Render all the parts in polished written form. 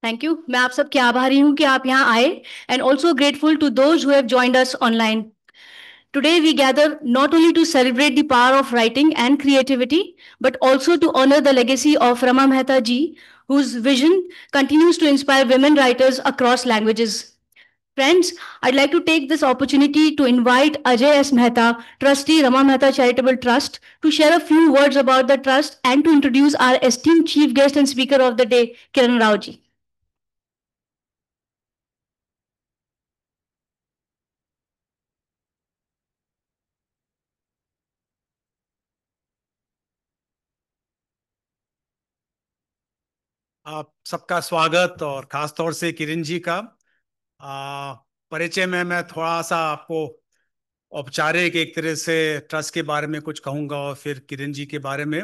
Thank you. मैं आप सबके आभारी हूँ कि आप यहाँ आए and also grateful to those who have joined us online. Today we gather not only to celebrate the power of writing and creativity, but also to honor the legacy of Rama Mehta ji, whose vision continues to inspire women writers across languages. Friends, I'd like to take this opportunity to invite Ajay S. Mehta, trustee Rama Mehta Charitable Trust, to share a few words about the trust and to introduce our esteemed chief guest and speaker of the day, Kiran Rao ji. आप सबका स्वागत और खास तौर से किरण जी का आ, परिचय में मैं थोड़ा सा आपको औपचारिक एक तरह से ट्रस्ट के बारे में कुछ कहूंगा और फिर किरण जी के बारे में।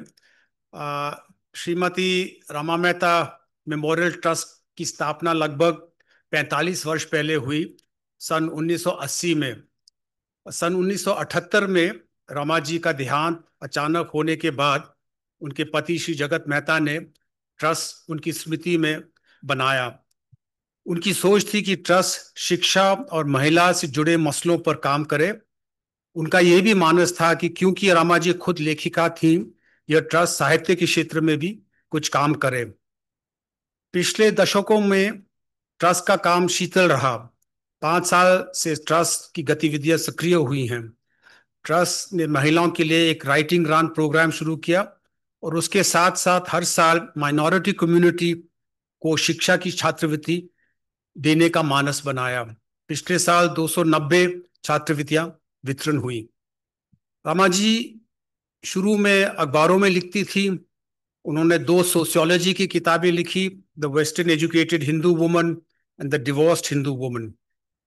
आ, श्रीमती रमा मेहता मेमोरियल ट्रस्ट की स्थापना लगभग 45 वर्ष पहले हुई, सन 1980 में। सन 1978 में रमा जी का देहांत अचानक होने के बाद उनके पति श्री जगत मेहता ने ट्रस्ट उनकी स्मृति में बनाया। उनकी सोच थी कि ट्रस्ट शिक्षा और महिला से जुड़े मसलों पर काम करे। उनका यह भी मानस था कि क्योंकि रमा जी खुद लेखिका थी, यह ट्रस्ट साहित्य के क्षेत्र में भी कुछ काम करे। पिछले दशकों में ट्रस्ट का काम शीतल रहा। 5 साल से ट्रस्ट की गतिविधियां सक्रिय हुई हैं। ट्रस्ट ने महिलाओं के लिए एक राइटिंग ग्रांट प्रोग्राम शुरू किया और उसके साथ साथ हर साल माइनॉरिटी कम्युनिटी को शिक्षा की छात्रवृत्ति देने का मानस बनाया। पिछले साल 290 छात्रवृत्तियां वितरण हुई। रमा जी शुरू में अखबारों में लिखती थी। उन्होंने 2 सोशियोलॉजी की किताबें लिखी, the western educated Hindu woman and the divorced Hindu woman.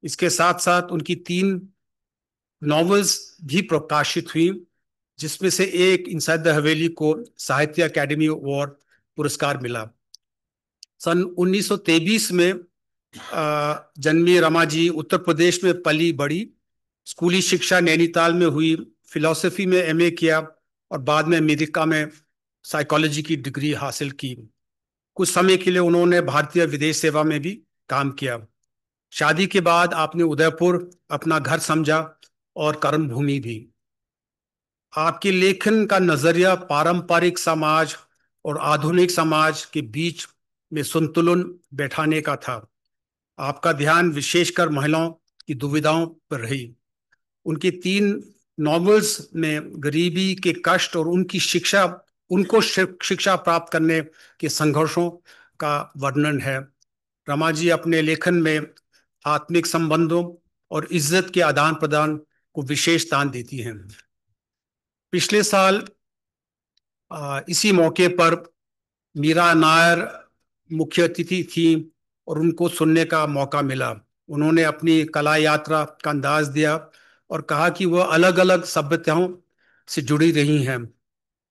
इसके साथ साथ उनकी 3 नॉवेल्स भी प्रकाशित हुई, जिसमें से एक इनसाइड द हवेली को साहित्य अकादमी अवार्ड पुरस्कार मिला। सन 1923 में जन्मी रमा जी उत्तर प्रदेश में पली बड़ी। स्कूली शिक्षा नैनीताल में हुई, फिलॉसफी में एमए किया और बाद में अमेरिका में साइकोलॉजी की डिग्री हासिल की। कुछ समय के लिए उन्होंने भारतीय विदेश सेवा में भी काम किया। शादी के बाद आपने उदयपुर अपना घर समझा और कर्मभूमि भी। आपके लेखन का नजरिया पारंपरिक समाज और आधुनिक समाज के बीच में संतुलन बैठाने का था। आपका ध्यान विशेषकर महिलाओं की दुविधाओं पर रही। उनकी 3 नॉवेल्स में गरीबी के कष्ट और उनको शिक्षा प्राप्त करने के संघर्षों का वर्णन है। रमा जी अपने लेखन में आत्मिक संबंधों और इज्जत के आदान प्रदान को विशेष स्थान देती हैं। पिछले साल इसी मौके पर मीरा नायर मुख्य अतिथि थी और उनको सुनने का मौका मिला। उन्होंने अपनी कला यात्रा का अंदाज दिया और कहा कि वह अलग अलग सभ्यताओं से जुड़ी रही हैं।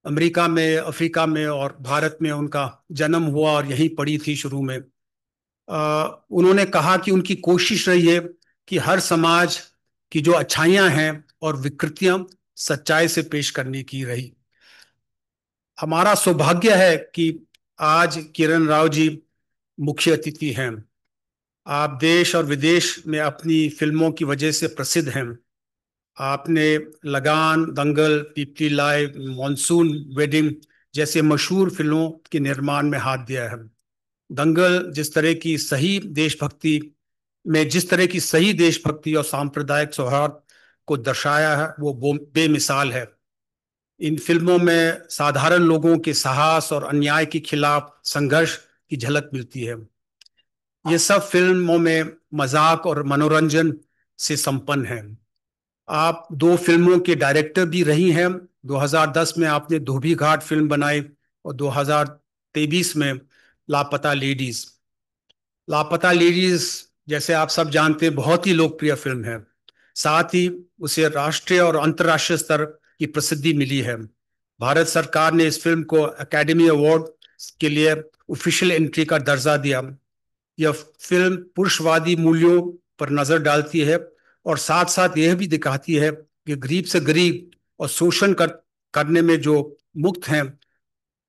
अमेरिका में, अफ्रीका में और भारत में उनका जन्म हुआ और यहीं पढ़ी थी शुरू में। उन्होंने कहा कि उनकी कोशिश रही है कि हर समाज की जो अच्छाइयां हैं और विकृतियां सच्चाई से पेश करने की रही। हमारा सौभाग्य है कि आज किरण राव जी मुख्य अतिथि हैं। आप देश और विदेश में अपनी फिल्मों की वजह से प्रसिद्ध हैं। आपने लगान, दंगल, पीपली लाइव, मॉनसून वेडिंग जैसे मशहूर फिल्मों के निर्माण में हाथ दिया है। दंगल जिस तरह की सही देशभक्ति और सांप्रदायिक सौहार्द को दर्शाया है, वो बेमिसाल है। इन फिल्मों में साधारण लोगों के साहस और अन्याय के खिलाफ संघर्ष की झलक मिलती है। ये सब फिल्मों में मजाक और मनोरंजन से संपन्न है। आप 2 फिल्मों के डायरेक्टर भी रही हैं। 2010 में आपने धोबी घाट फिल्म बनाई और 2023 में लापता लेडीज। लापता लेडीज, जैसे आप सब जानते हैं, बहुत ही लोकप्रिय फिल्म है। साथ ही उसे राष्ट्रीय और अंतर्राष्ट्रीय स्तर की प्रसिद्धि मिली है। भारत सरकार ने इस फिल्म को एकेडमी अवार्ड के लिए ऑफिशियल एंट्री का दर्जा दिया। यह फिल्म पुरुषवादी मूल्यों पर नजर डालती है और साथ साथ यह भी दिखाती है कि गरीब से गरीब और करने में जो मुक्त हैं,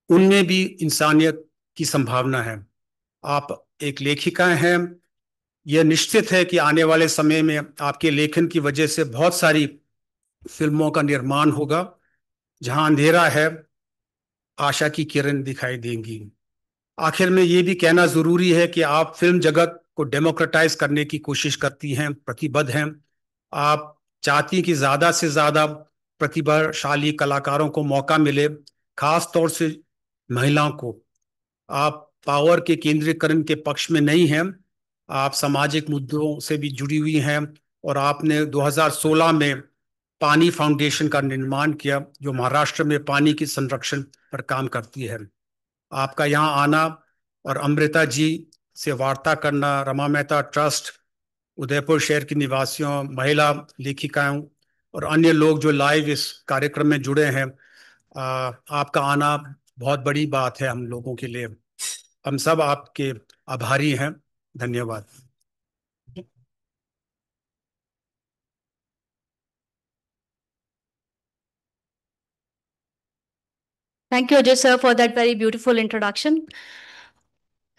उनमें भी इंसानियत की संभावना है। आप एक लेखिका हैं। यह निश्चित है कि आने वाले समय में आपके लेखन की वजह से बहुत सारी फिल्मों का निर्माण होगा। जहां अंधेरा है, आशा की किरण दिखाई देंगी। आखिर में ये भी कहना जरूरी है कि आप फिल्म जगत को डेमोक्रेटाइज करने की कोशिश करती हैं, प्रतिबद्ध हैं। आप चाहती कि ज्यादा से ज्यादा प्रतिभाशाली कलाकारों को मौका मिले, खास तौर से महिलाओं को। आप पावर के केंद्रीकरण के पक्ष में नहीं हैं। आप सामाजिक मुद्दों से भी जुड़ी हुई हैं, और आपने 2016 में पानी फाउंडेशन का निर्माण किया, जो महाराष्ट्र में पानी की संरक्षण पर काम करती है। आपका यहाँ आना और अमृता जी से वार्ता करना, रमा मेहता ट्रस्ट, उदयपुर शहर की निवासियों, महिला लेखिकाओं और अन्य लोग जो लाइव इस कार्यक्रम में जुड़े हैं, आपका आना बहुत बड़ी बात है हम लोगों के लिए। हम सब आपके आभारी हैं। धन्यवाद। Thank you, Ajay sir, for that very beautiful introduction.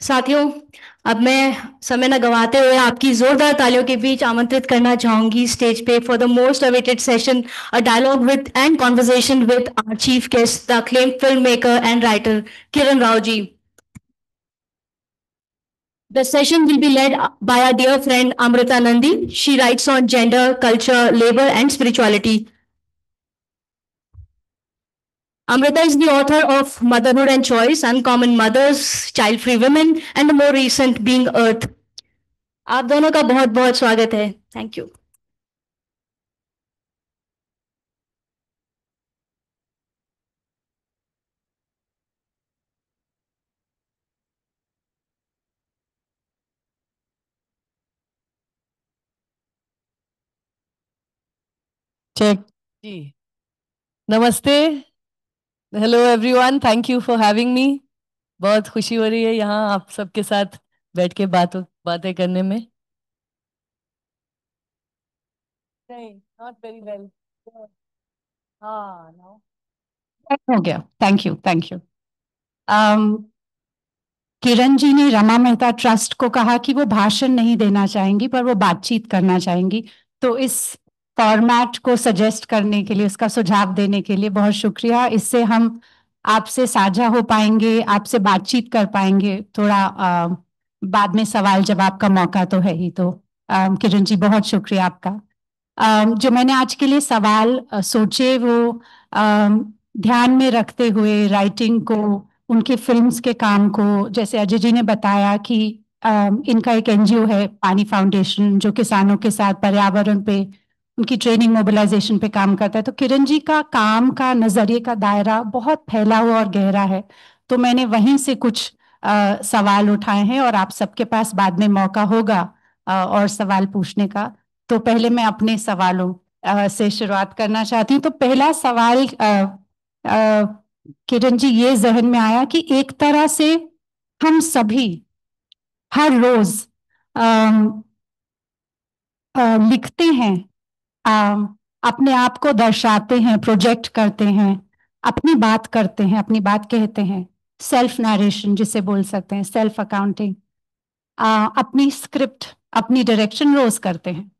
साथियों, अब मैं समय न गंवाते हुए आपकी जोरदार तालियों के बीच आमंत्रित करना चाहूंगी स्टेज पे for the most awaited session, a dialogue with and conversation with our chief guest, the acclaimed film maker and writer Kiran Rao ji. The session will be led by our dear friend Amrita Nandi. She writes on gender, culture, labor, and spirituality. Amrita is the author of Motherhood and Choice, Uncommon Mothers, Child Free Women, and the more recent Being Earth. आप दोनों का बहुत बहुत स्वागत है. Thank you. Check जी. नमस्ते. Hello everyone, thank you for having me. बहुत खुशी हो रही है यहाँ आप सबके साथ बैठ के बातें करने में. नहीं, नॉट वेरी वेल. हाँ, नो हो गया. Thank you, thank you. Kiran ji ने रमा मेहता ट्रस्ट को कहा कि वो भाषण नहीं देना चाहेंगी पर वो बातचीत करना चाहेंगी. तो इस फॉर्मेट को सजेस्ट करने के लिए, उसका सुझाव देने के लिए बहुत शुक्रिया. इससे हम आपसे साझा हो पाएंगे, आपसे बातचीत कर पाएंगे. थोड़ा बाद में सवाल जवाब का मौका तो है ही. तो किरण जी, बहुत शुक्रिया आपका. जो मैंने आज के लिए सवाल सोचे वो ध्यान में रखते हुए राइटिंग को, उनके फिल्म्स के काम को, जैसे अजय जी ने बताया कि इनका एक एनजीओ है पानी फाउंडेशन जो किसानों के साथ पर्यावरण पे, उनकी ट्रेनिंग मोबिलाइजेशन पे काम करता है. तो किरण जी का काम का नजरिए का दायरा बहुत फैला हुआ और गहरा है. तो मैंने वहीं से कुछ सवाल उठाए हैं और आप सबके पास बाद में मौका होगा और सवाल पूछने का. तो पहले मैं अपने सवालों से शुरुआत करना चाहती हूँ. तो पहला सवाल किरण जी, ये जहन में आया कि एक तरह से हम सभी हर रोज लिखते हैं, अपने आप को दर्शाते हैं, प्रोजेक्ट करते हैं, अपनी बात करते हैं, अपनी बात कहते हैं. सेल्फ नरेशन जिसे बोल सकते हैं, सेल्फ अकाउंटिंग. अपनी स्क्रिप्ट, अपनी डायरेक्शन रोज करते हैं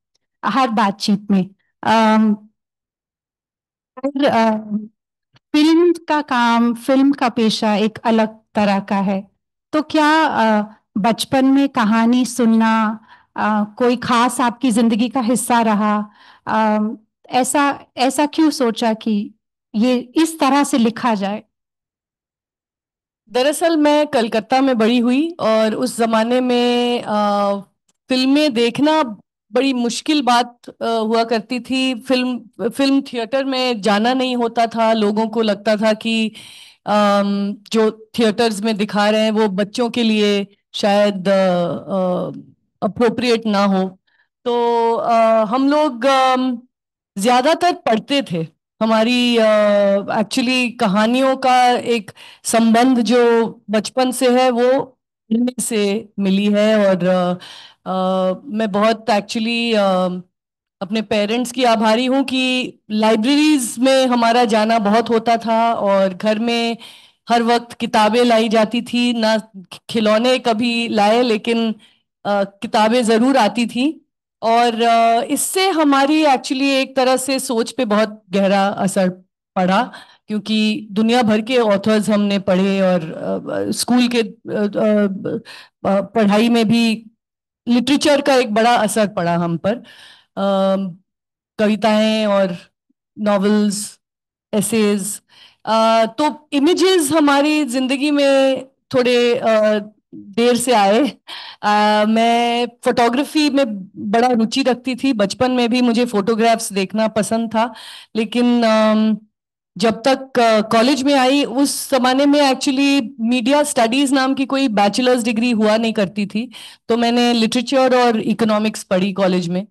हर बातचीत में. फिल्म का काम, फिल्म का पेशा एक अलग तरह का है. तो क्या बचपन में कहानी सुनना कोई खास आपकी जिंदगी का हिस्सा रहा? ऐसा ऐसा क्यों सोचा कि ये इस तरह से लिखा जाए? दरअसल मैं कलकत्ता में बड़ी हुई और उस जमाने में फिल्में देखना बड़ी मुश्किल बात हुआ करती थी. फिल्म थिएटर में जाना नहीं होता था. लोगों को लगता था कि जो थिएटर्स में दिखा रहे हैं वो बच्चों के लिए शायद अप्रोप्रिएट ना हो. तो हम लोग ज्यादातर पढ़ते थे. हमारी एक्चुअली कहानियों का एक संबंध जो बचपन से है वो फिल्म से मिली है. और मैं बहुत एक्चुअली अपने पेरेंट्स की आभारी हूँ कि लाइब्रेरीज में हमारा जाना बहुत होता था और घर में हर वक्त किताबें लाई जाती थी, ना खिलौने कभी लाए, लेकिन किताबें जरूर आती थी। और इससे हमारी एक्चुअली एक तरह से सोच पे बहुत गहरा असर पड़ा, क्योंकि दुनिया भर के ऑथर्स हमने पढ़े, और स्कूल के पढ़ाई में भी लिटरेचर का एक बड़ा असर पड़ा हम पर। कविताएं और नॉवेल्स, एसेज, तो इमेजेस हमारी जिंदगी में थोड़े देर से आए। मैं फोटोग्राफी में बड़ा रुचि रखती थी, बचपन में भी मुझे फोटोग्राफ्स देखना पसंद था, लेकिन जब तक कॉलेज में आई, उस जमाने में एक्चुअली मीडिया स्टडीज नाम की कोई बैचलर्स डिग्री हुआ नहीं करती थी, तो मैंने लिटरेचर और इकोनॉमिक्स पढ़ी कॉलेज में।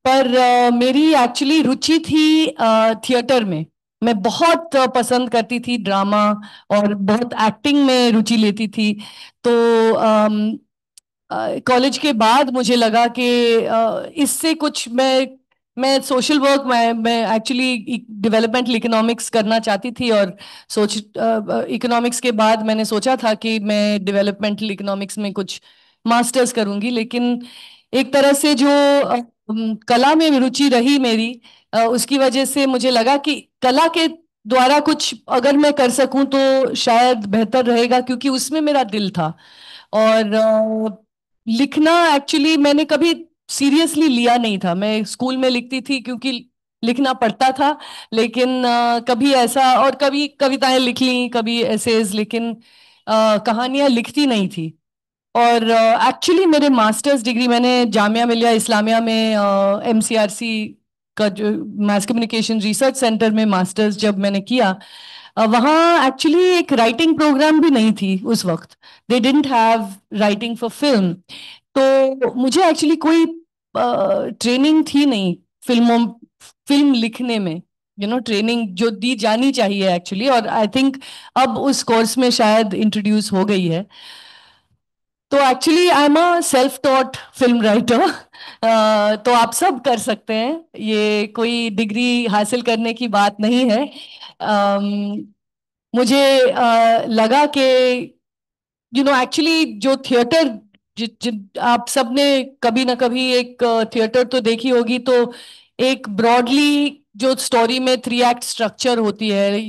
पर मेरी एक्चुअली रुचि थी थिएटर में। मैं बहुत पसंद करती थी ड्रामा, और बहुत एक्टिंग में रुचि लेती थी। तो कॉलेज के बाद मुझे लगा कि इससे कुछ मैं सोशल वर्क, मैं एक्चुअली डेवलपमेंटल इकोनॉमिक्स करना चाहती थी, और सोच इकोनॉमिक्स के बाद मैंने सोचा था कि मैं डेवलपमेंटल इकोनॉमिक्स में कुछ मास्टर्स करूंगी। लेकिन एक तरह से जो कला में रुचि रही मेरी, उसकी वजह से मुझे लगा कि कला के द्वारा कुछ अगर मैं कर सकूं तो शायद बेहतर रहेगा, क्योंकि उसमें मेरा दिल था। और लिखना एक्चुअली मैंने कभी सीरियसली लिया नहीं था। मैं स्कूल में लिखती थी क्योंकि लिखना पड़ता था, लेकिन कभी ऐसा, और कभी कविताएं लिख ली, कभी एसेज, लेकिन कहानियां लिखती नहीं थी। और एक्चुअली मेरे मास्टर्स डिग्री मैंने जामिया मिलिया इस्लामिया में एमसीआरसी का जो मास कम्युनिकेशन रिसर्च सेंटर में मास्टर्स जब मैंने किया, वहाँ एक्चुअली एक राइटिंग प्रोग्राम भी नहीं थी उस वक्त। They didn't have writing for film. तो मुझे एक्चुअली कोई ट्रेनिंग थी नहीं फिल्म लिखने में, ट्रेनिंग जो दी जानी चाहिए एक्चुअली, और आई थिंक अब उस कोर्स में शायद इंट्रोड्यूस हो गई है। तो actually I am a self taught film writer. तो आप सब कर सकते हैं, ये कोई डिग्री हासिल करने की बात नहीं है। मुझे लगा कि एक्चुअली जो थिएटर, आप सबने कभी ना कभी एक थिएटर तो देखी होगी, तो एक ब्रॉडली जो स्टोरी में 3 एक्ट स्ट्रक्चर होती है,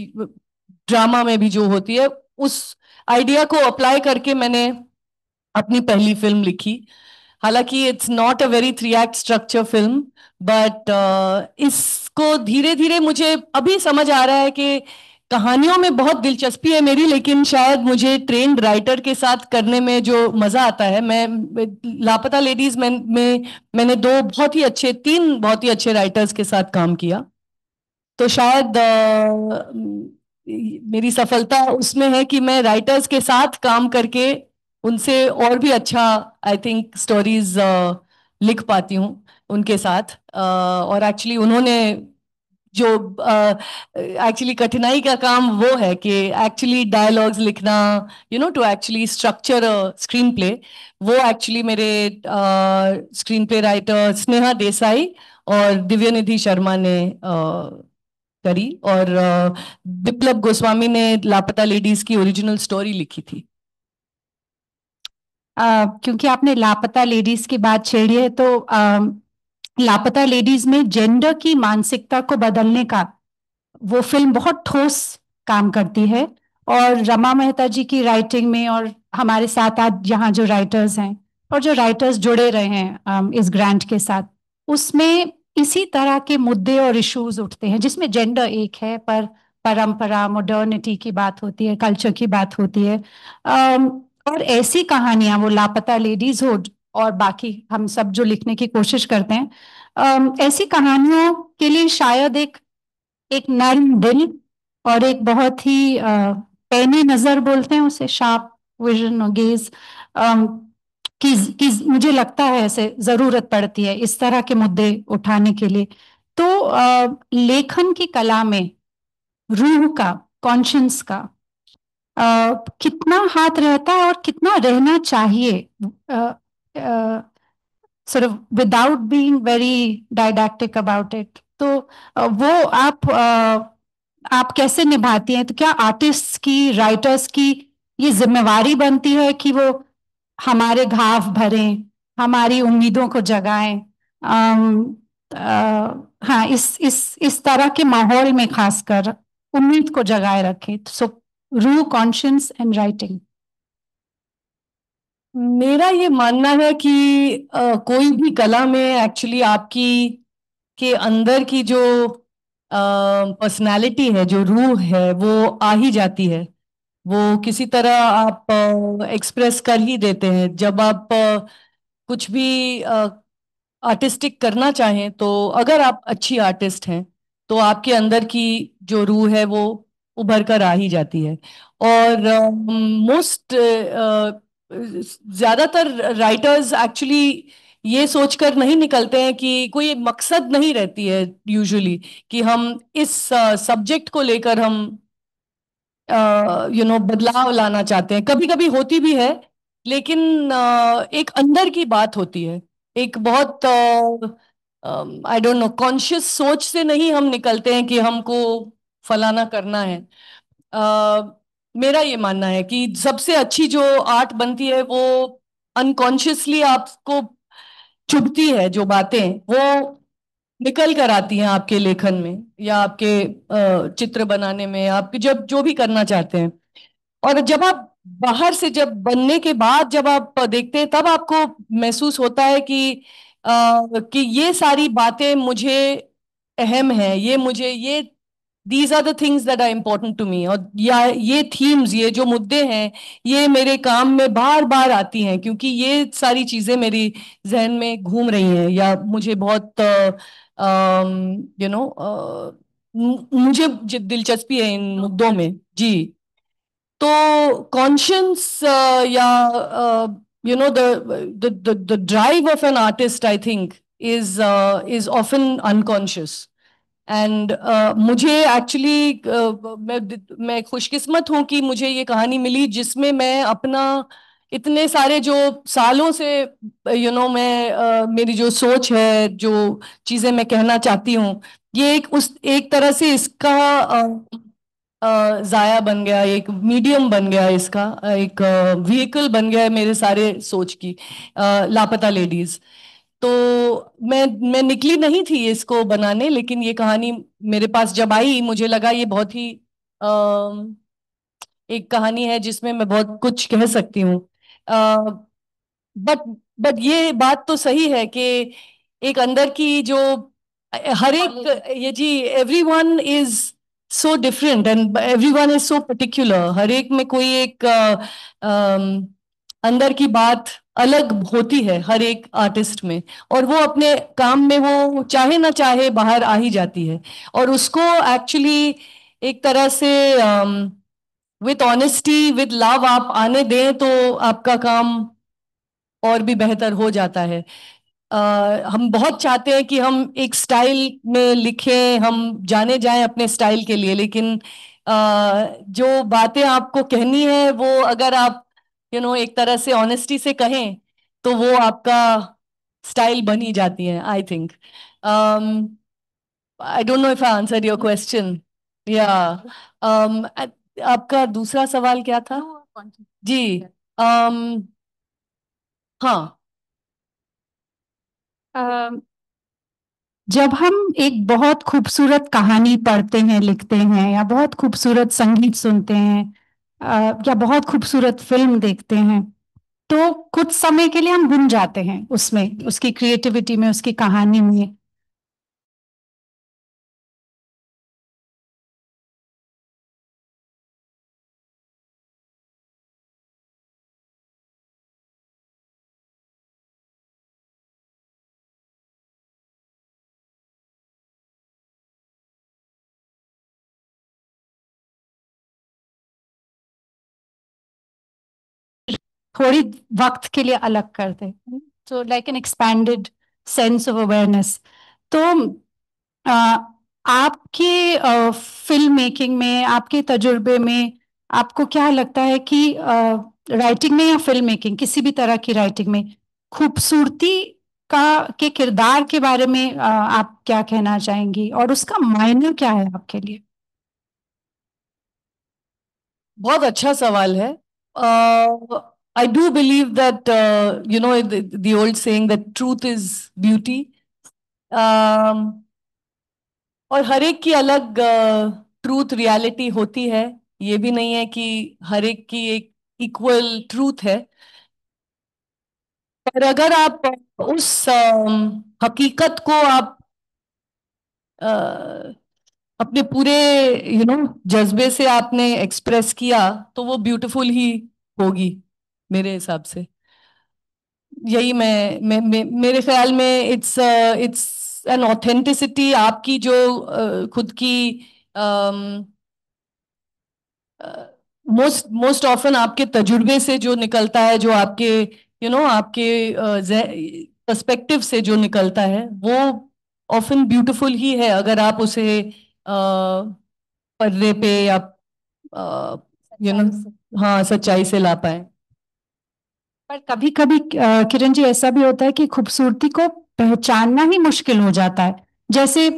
ड्रामा में भी जो होती है, उस आइडिया को अप्लाई करके मैंने अपनी पहली फिल्म लिखी। हालांकि it's not a very 3 act structure film, but इसको धीरे धीरे मुझे अभी समझ आ रहा है कि कहानियों में बहुत दिलचस्पी है मेरी, लेकिन शायद मुझे ट्रेन्ड राइटर के साथ करने में जो मजा आता है, मैं लापता लेडीज में मैंने 3 बहुत ही अच्छे राइटर्स के साथ काम किया। तो शायद मेरी सफलता उसमें है कि मैं राइटर्स के साथ काम करके उनसे और भी अच्छा, आई थिंक, स्टोरीज लिख पाती हूँ उनके साथ। और एक्चुअली उन्होंने जो एक्चुअली कठिनाई का काम वो है कि एक्चुअली डायलॉग्स लिखना, to actually structure screen play, वो एक्चुअली मेरे screen play writer Sneha Desai और दिव्यनिधि शर्मा ने करी, और बिप्लब गोस्वामी ने लापता लेडीज की ओरिजिनल स्टोरी लिखी थी। क्योंकि आपने लापता लेडीज की बात छेड़ी है, तो लापता लेडीज में जेंडर की मानसिकता को बदलने का वो फिल्म बहुत ठोस काम करती है। और रमा मेहता जी की राइटिंग में, और हमारे साथ आज यहाँ जो राइटर्स हैं और जो राइटर्स जुड़े रहे हैं इस ग्रांट के साथ, उसमें इसी तरह के मुद्दे और इश्यूज उठते हैं, जिसमें जेंडर एक है, पर परंपरा, मॉडर्निटी की बात होती है, कल्चर की बात होती है। और ऐसी कहानियां, वो लापता लेडीज हो और बाकी हम सब जो लिखने की कोशिश करते हैं, ऐसी कहानियों के लिए शायद एक नर्म दिल और एक बहुत ही पैनी नजर बोलते हैं उसे, शार्प विजन और गेज की मुझे लगता है ऐसे जरूरत पड़ती है इस तरह के मुद्दे उठाने के लिए। तो लेखन की कला में रूह का, कॉन्शियंस का कितना हाथ रहता है और कितना रहना चाहिए, sort of without being very didactic about it। तो वो आप आप कैसे निभाती हैं? तो क्या आर्टिस्ट की, राइटर्स की ये जिम्मेवारी बनती है कि वो हमारे घाव भरें, हमारी उम्मीदों को जगाएं? हाँ, इस तरह के माहौल में खासकर उम्मीद को जगाए रखें। सो रू, कॉन्शियंस एंड राइटिंग। मेरा ये मानना है कि कोई भी कला में एक्चुअली आपकी के अंदर की जो पर्सनालिटी है, जो रूह है, वो आ ही जाती है। वो किसी तरह आप एक्सप्रेस कर ही देते हैं। जब आप कुछ भी आर्टिस्टिक करना चाहें, तो अगर आप अच्छी आर्टिस्ट हैं तो आपके अंदर की जो रूह है वो उभर कर आ ही जाती है। और मोस्ट ज्यादातर राइटर्स एक्चुअली ये सोचकर नहीं निकलते हैं कि कोई मकसद नहीं रहती है यूजुअली कि हम इस सब्जेक्ट को लेकर हम बदलाव लाना चाहते हैं। कभी कभी होती भी है, लेकिन एक अंदर की बात होती है। एक बहुत आई डोंट नो कॉन्शियस सोच से नहीं हम निकलते हैं कि हमको फलाना करना है। मेरा ये मानना है कि सबसे अच्छी जो आर्ट बनती है वो अनकॉन्शियसली आपको चुभती है। जो बातें वो निकल कर आती हैं आपके लेखन में या आपके चित्र बनाने में, आपके जब जो भी करना चाहते हैं। और जब आप बाहर से, जब बनने के बाद जब आप देखते हैं, तब आपको महसूस होता है कि ये सारी बातें मुझे अहम है, ये मुझे ये these are the things that are important to me. और या ये थीम्स, ये जो मुद्दे हैं, ये मेरे काम में बार बार आती हैं, क्योंकि ये सारी चीजें मेरी जहन में घूम रही हैं या मुझे बहुत मुझे दिलचस्पी है इन मुद्दों में। जी। तो कॉन्शियंस या the drive of an artist, I think, is often unconscious. And मुझे एक्चुअली मैं खुशकिस्मत हूं कि मुझे ये कहानी मिली जिसमें मैं अपना इतने सारे जो सालों से मैं मेरी जो सोच है, जो चीजें मैं कहना चाहती हूँ, ये एक तरह से इसका जाया बन गया, एक मीडियम बन गया, इसका एक व्हीकल बन गया है मेरे सारे सोच की। लापता लेडीज। तो मैं निकली नहीं थी इसको बनाने, लेकिन ये कहानी मेरे पास जब आई, मुझे लगा ये बहुत ही एक कहानी है जिसमें मैं बहुत कुछ कह सकती हूँ। बट बट ये बात तो सही है कि एक अंदर की जो हर एक, ये जी, everyone is so different and everyone is so particular. हर एक में कोई एक अंदर की बात अलग होती है हर एक आर्टिस्ट में, और वो अपने काम में वो चाहे ना चाहे बाहर आ ही जाती है। और उसको एक्चुअली एक तरह से विथ ऑनेस्टी, विथ लव आप आने दें तो आपका काम और भी बेहतर हो जाता है। हम बहुत चाहते हैं कि हम एक स्टाइल में लिखें, हम जाने जाएं अपने स्टाइल के लिए, लेकिन जो बातें आपको कहनी है वो अगर आप एक तरह से ऑनेस्टी से कहें तो वो आपका स्टाइल बन ही जाती है, I think. I don't know if I answered your question. या आपका दूसरा सवाल क्या था? जी। हाँ। जब हम एक बहुत खूबसूरत कहानी पढ़ते हैं, लिखते हैं, या बहुत खूबसूरत संगीत सुनते हैं, या बहुत खूबसूरत फिल्म देखते हैं, तो कुछ समय के लिए हम गुम जाते हैं उसमें, उसकी क्रिएटिविटी में, उसकी कहानी में। थोड़ी वक्त के लिए अलग कर दे, तो like an expanded sense of awareness. तो आ, आपके फिल्म मेकिंग में, आपके तजुर्बे में, आपको क्या लगता है कि राइटिंग में या फिल्म मेकिंग, किसी भी तरह की राइटिंग में, खूबसूरती का के किरदार के बारे में आप क्या कहना चाहेंगी, और उसका मायने क्या है आपके लिए? बहुत अच्छा सवाल है। I do believe that you know the old saying that truth is beauty. और हर एक की अलग ट्रूथ रियलिटी होती है। ये भी नहीं है कि हर एक की एक इक्वल ट्रूथ है। पर अगर आप उस हकीकत को आप अपने पूरे जज्बे से आपने एक्सप्रेस किया, तो वो ब्यूटीफुल ही होगी मेरे हिसाब से। यही मेरे ख्याल में इट्स एन ऑथेंटिसिटी, आपकी जो खुद की मोस्ट मोस्ट ऑफन आपके तजुर्बे से जो निकलता है, जो आपके आपके पर्सपेक्टिव से जो निकलता है, वो ऑफन ब्यूटीफुल ही है अगर आप उसे पर्दे पे या यू नो हाँ सच्चाई से ला पाए। पर कभी कभी किरण जी ऐसा भी होता है कि खूबसूरती को पहचानना ही मुश्किल हो जाता है। जैसे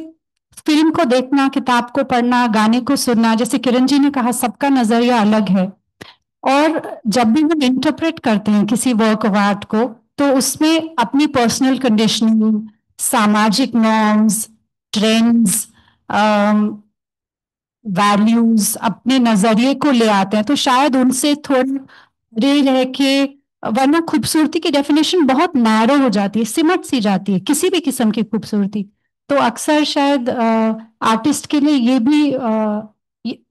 फिल्म को देखना, किताब को पढ़ना, गाने को सुनना, जैसे किरण जी ने कहा सबका नजरिया अलग है। और जब भी हम इंटरप्रेट करते हैं किसी वर्क ऑफ आर्ट को, तो उसमें अपनी पर्सनल कंडीशनिंग, सामाजिक नॉर्म्स, ट्रेंड्स, वैल्यूज, अपने नजरिए को ले आते हैं। तो शायद उनसे थोड़े रह के, वरना खूबसूरती की डेफिनेशन बहुत नैरो हो जाती है, सिमट सी जाती है किसी भी किस्म की खूबसूरती। तो अक्सर शायद आर्टिस्ट के लिए ये भी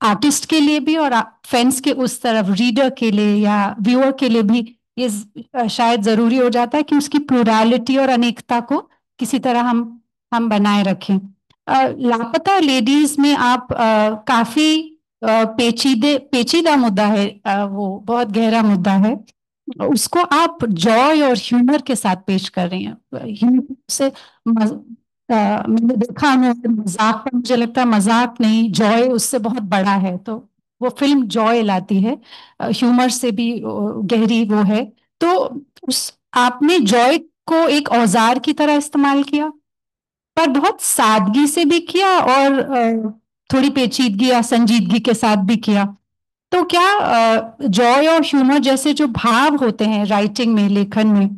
आर्टिस्ट के लिए भी और फैंस के उस तरफ रीडर के लिए या व्यूअर के लिए भी ये शायद जरूरी हो जाता है कि उसकी प्लुरैलिटी और अनेकता को किसी तरह हम बनाए रखें। लापता लेडीज में आप काफी पेचीदा मुद्दा है, वो बहुत गहरा मुद्दा है। उसको आप जॉय और ह्यूमर के साथ पेश कर रही हैं। ह्यूमर से मैंने देखा है, मजाक पर मुझे लगता है मजाक नहीं, जॉय उससे बहुत बड़ा है। तो वो फिल्म जॉय लाती है, ह्यूमर से भी गहरी वो है। तो उस आपने जॉय को एक औजार की तरह इस्तेमाल किया, पर बहुत सादगी से भी किया और थोड़ी पेचीदगी या संजीदगी के साथ भी किया। तो क्या जॉय और ह्यूमर जैसे जो भाव होते हैं राइटिंग में, लेखन में,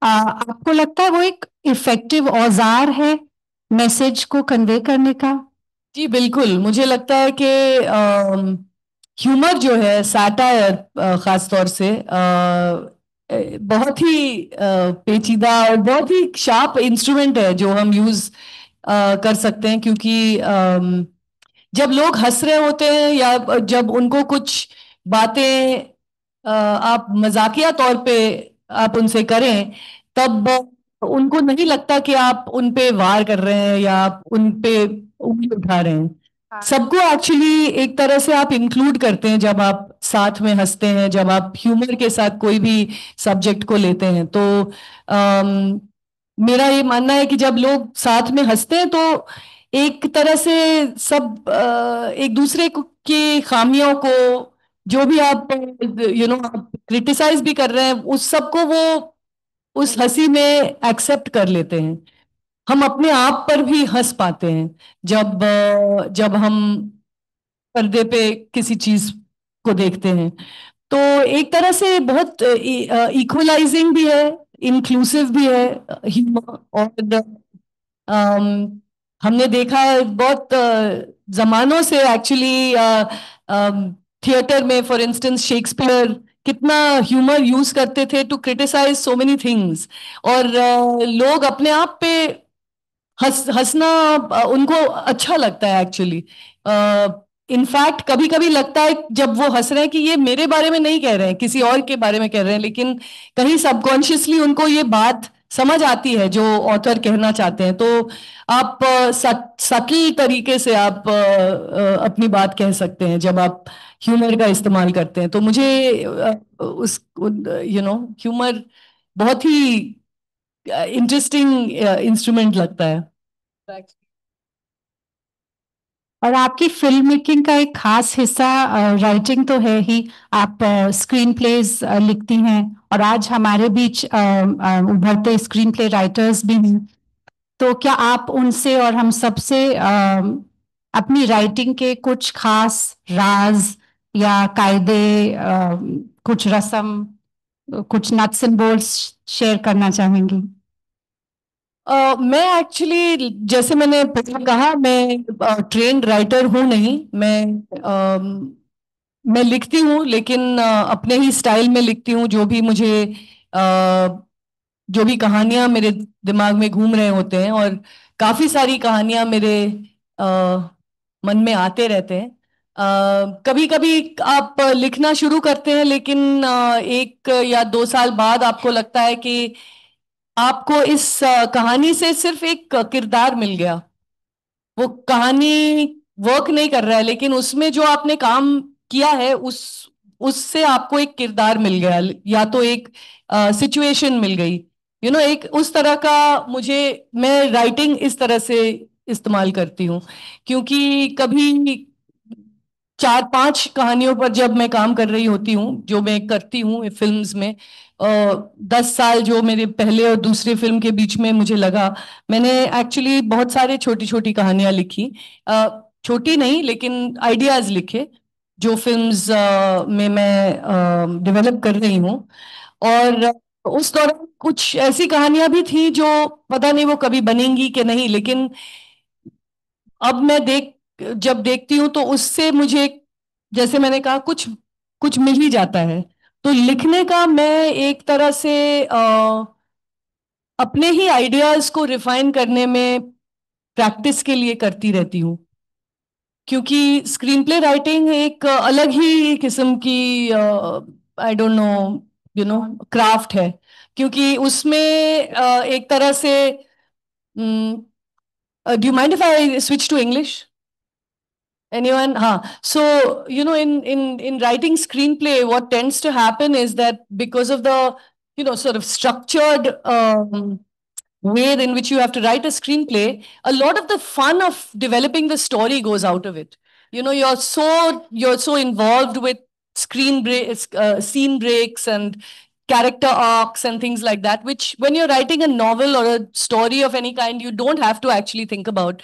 आपको लगता है वो एक इफेक्टिव औजार है मैसेज को कन्वे करने का? जी बिल्कुल, मुझे लगता है कि ह्यूमर जो है, सैटायर खास तौर से बहुत ही पेचीदा और बहुत ही शार्प इंस्ट्रूमेंट है जो हम यूज कर सकते हैं। क्योंकि जब लोग हंस रहे होते हैं या जब उनको कुछ बातें आप मजाकिया तौर पे आप उनसे करें, तब उनको नहीं लगता कि आप उन पे वार कर रहे हैं या आप उन पे उंगली उठा रहे हैं। सबको एक्चुअली एक तरह से आप इंक्लूड करते हैं जब आप साथ में हंसते हैं, जब आप ह्यूमर के साथ कोई भी सब्जेक्ट को लेते हैं। तो मेरा ये मानना है कि जब लोग साथ में हंसते हैं, तो एक तरह से सब एक दूसरे की खामियों को, जो भी आप आप क्रिटिसाइज भी कर रहे हैं, उस सबको वो उस हंसी में एक्सेप्ट कर लेते हैं। हम अपने आप पर भी हंस पाते हैं जब हम पर्दे पे किसी चीज को देखते हैं। तो एक तरह से बहुत इक्वलाइजिंग भी है, इंक्लूसिव भी है ह्यूमर। और हमने देखा है बहुत जमानों से एक्चुअली थिएटर में, फॉर इंस्टेंस शेक्सपियर कितना ह्यूमर यूज करते थे to criticise so many things. और लोग अपने आप पे हंसना उनको अच्छा लगता है एक्चुअली। इनफैक्ट कभी कभी लगता है जब वो हंस रहे हैं कि ये मेरे बारे में नहीं कह रहे हैं, किसी और के बारे में कह रहे हैं, लेकिन कहीं सबकॉन्शियसली उनको ये बात समझ आती है जो ऑथर कहना चाहते हैं। तो आप सटल तरीके से आप अपनी बात कह सकते हैं जब आप ह्यूमर का इस्तेमाल करते हैं। तो मुझे उस ह्यूमर बहुत ही इंटरेस्टिंग इंस्ट्रूमेंट लगता है। और आपकी फिल्म मेकिंग का एक खास हिस्सा राइटिंग तो है ही। आप स्क्रीन प्लेज लिखती हैं और आज हमारे बीच उभरते स्क्रीन प्ले राइटर्स भी हैं। तो क्या आप उनसे और हम सबसे अपनी राइटिंग के कुछ खास राज या कायदे, कुछ रस्म, कुछ नट्स एंड बोल्ट्स शेयर करना चाहेंगी? मैं एक्चुअली, जैसे मैंने पहले कहा, मैं ट्रेन्ड राइटर हूँ नहीं। मैं लिखती हूँ, लेकिन अपने ही स्टाइल में लिखती हूँ। जो भी कहानियां मेरे दिमाग में घूम रहे होते हैं, और काफी सारी कहानियां मेरे अ, मन में आते रहते हैं। कभी कभी आप लिखना शुरू करते हैं, लेकिन 1 या 2 साल बाद आपको लगता है कि आपको इस कहानी से सिर्फ एक किरदार मिल गया। वो कहानी वर्क नहीं कर रहा है, लेकिन उसमें जो आपने काम किया है, उससे आपको एक किरदार मिल गया, या तो एक सिचुएशन मिल गई। एक उस तरह का, मैं राइटिंग इस तरह से इस्तेमाल करती हूँ। क्योंकि कभी 4-5 कहानियों पर जब मैं काम कर रही होती हूँ, जो मैं करती हूँ फिल्म्स में, 10 साल जो मेरे पहले और दूसरे फिल्म के बीच में मुझे लगा, मैंने एक्चुअली बहुत सारे छोटी छोटी कहानियां लिखी। छोटी नहीं, लेकिन आइडियाज लिखे, जो फिल्म्स में मैं डेवलप कर रही हूँ। और उस दौरान कुछ ऐसी कहानियां भी थी जो पता नहीं वो कभी बनेंगी कि नहीं, लेकिन अब जब देखती हूँ तो उससे मुझे, जैसे मैंने कहा, कुछ कुछ मिल ही जाता है। तो लिखने का मैं एक तरह से अपने ही आइडियाज को रिफाइन करने में प्रैक्टिस के लिए करती रहती हूँ। क्योंकि स्क्रीन प्ले राइटिंग एक अलग ही किस्म की, आई डोंट नो, क्राफ्ट है। क्योंकि उसमें एक तरह से, do you mind if I switch to English? Anyone? So, in writing screenplay, what tends to happen is that because of the, sort of structured way in which you have to write a screenplay, a lot of the fun of developing the story goes out of it. You're so involved with scene breaks and character arcs and things like that, which when you're writing a novel or a story of any kind, you don't have to actually think about.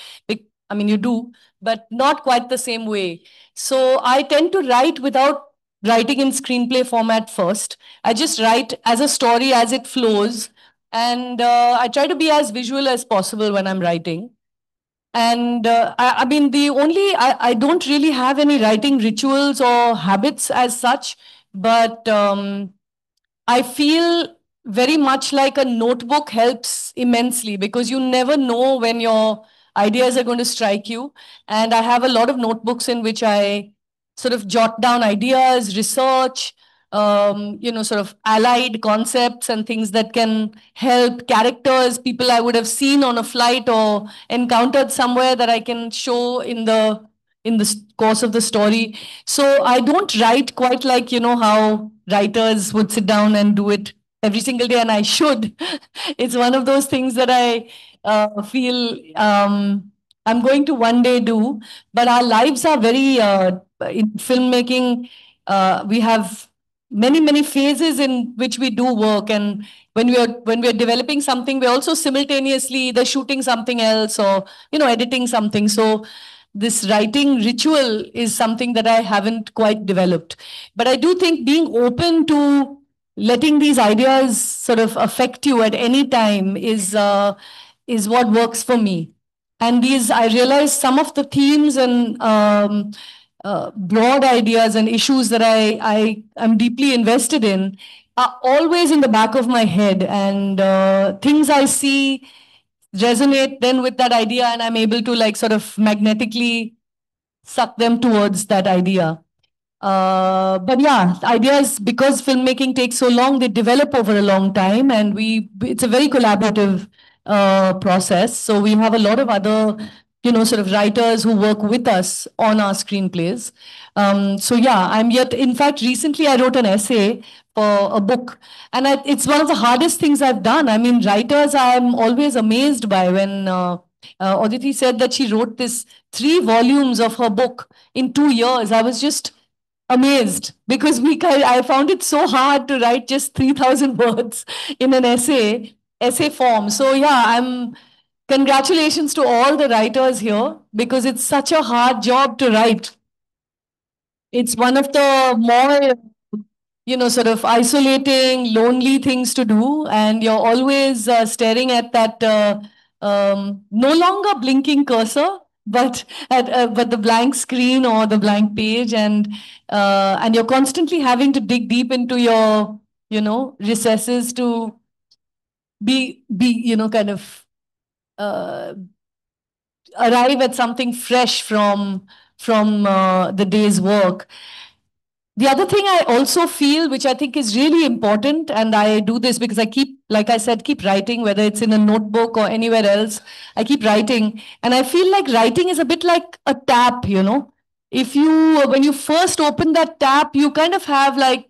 I mean, you do, but not quite the same way. So I tend to write without writing in screenplay format first. I just write as a story as it flows, and I try to be as visual as possible when I'm writing. And I mean, I don't really have any writing rituals or habits as such, but I feel very much like a notebook helps immensely, because you never know when your ideas are going to strike you. And I have a lot of notebooks in which I sort of jot down ideas, research, sort of allied concepts and things that can help, characters, people I would have seen on a flight or encountered somewhere, that I can show in the course of the story. So I don't write quite like, how writers would sit down and do it every single day, and I should. It's one of those things that I feel I'm going to one day do. But our lives are very, in filmmaking, we have many, many phases in which we do work. And when we are developing something, we're also simultaneously either shooting something else or, editing something. So this writing ritual is something that I haven't quite developed. But I do think being open to letting these ideas sort of affect you at any time is what works for me. And I realize some of the themes and broad ideas and issues that I am deeply invested in are always in the back of my head, and things I see resonate then with that idea, and I'm able to like sort of magnetically suck them towards that idea. But yeah, ideas, because filmmaking takes so long, they develop over a long time, and it's a very collaborative process. So we have a lot of other, sort of writers who work with us on our screenplays. So yeah, in fact, recently I wrote an essay for a book, and it's one of the hardest things I've done. I mean, writers, I'm always amazed by when Aditi said that she wrote this 3 volumes of her book in 2 years. I was just amazed, because I found it so hard to write just 3,000 words in an essay form. So yeah, congratulations to all the writers here, because it's such a hard job to write. it's one of the more, sort of isolating, lonely things to do, and you're always staring at that no longer blinking cursor, but but the blank screen or the blank page, and you're constantly having to dig deep into your, recesses to be, kind of uh, arrive at something fresh from the day's work. The other thing I also feel, which I think is really important, and I do this because I keep, like I said, keep writing, whether it's in a notebook or anywhere else, I keep writing. And I feel like writing is a bit like a tap, If you, when you first open that tap, you kind of have like,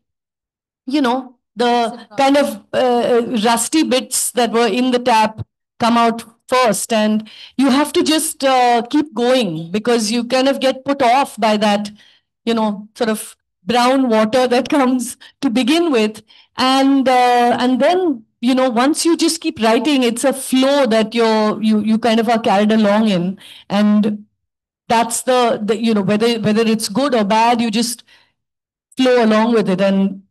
the kind of rusty bits that were in the tap come out first. And you have to just keep going because you kind of get put off by that, sort of brown water that comes to begin with. And then, once you just keep writing, it's a flow that you kind of are carried along in. And that's the whether it's good or bad, you just flow along with it and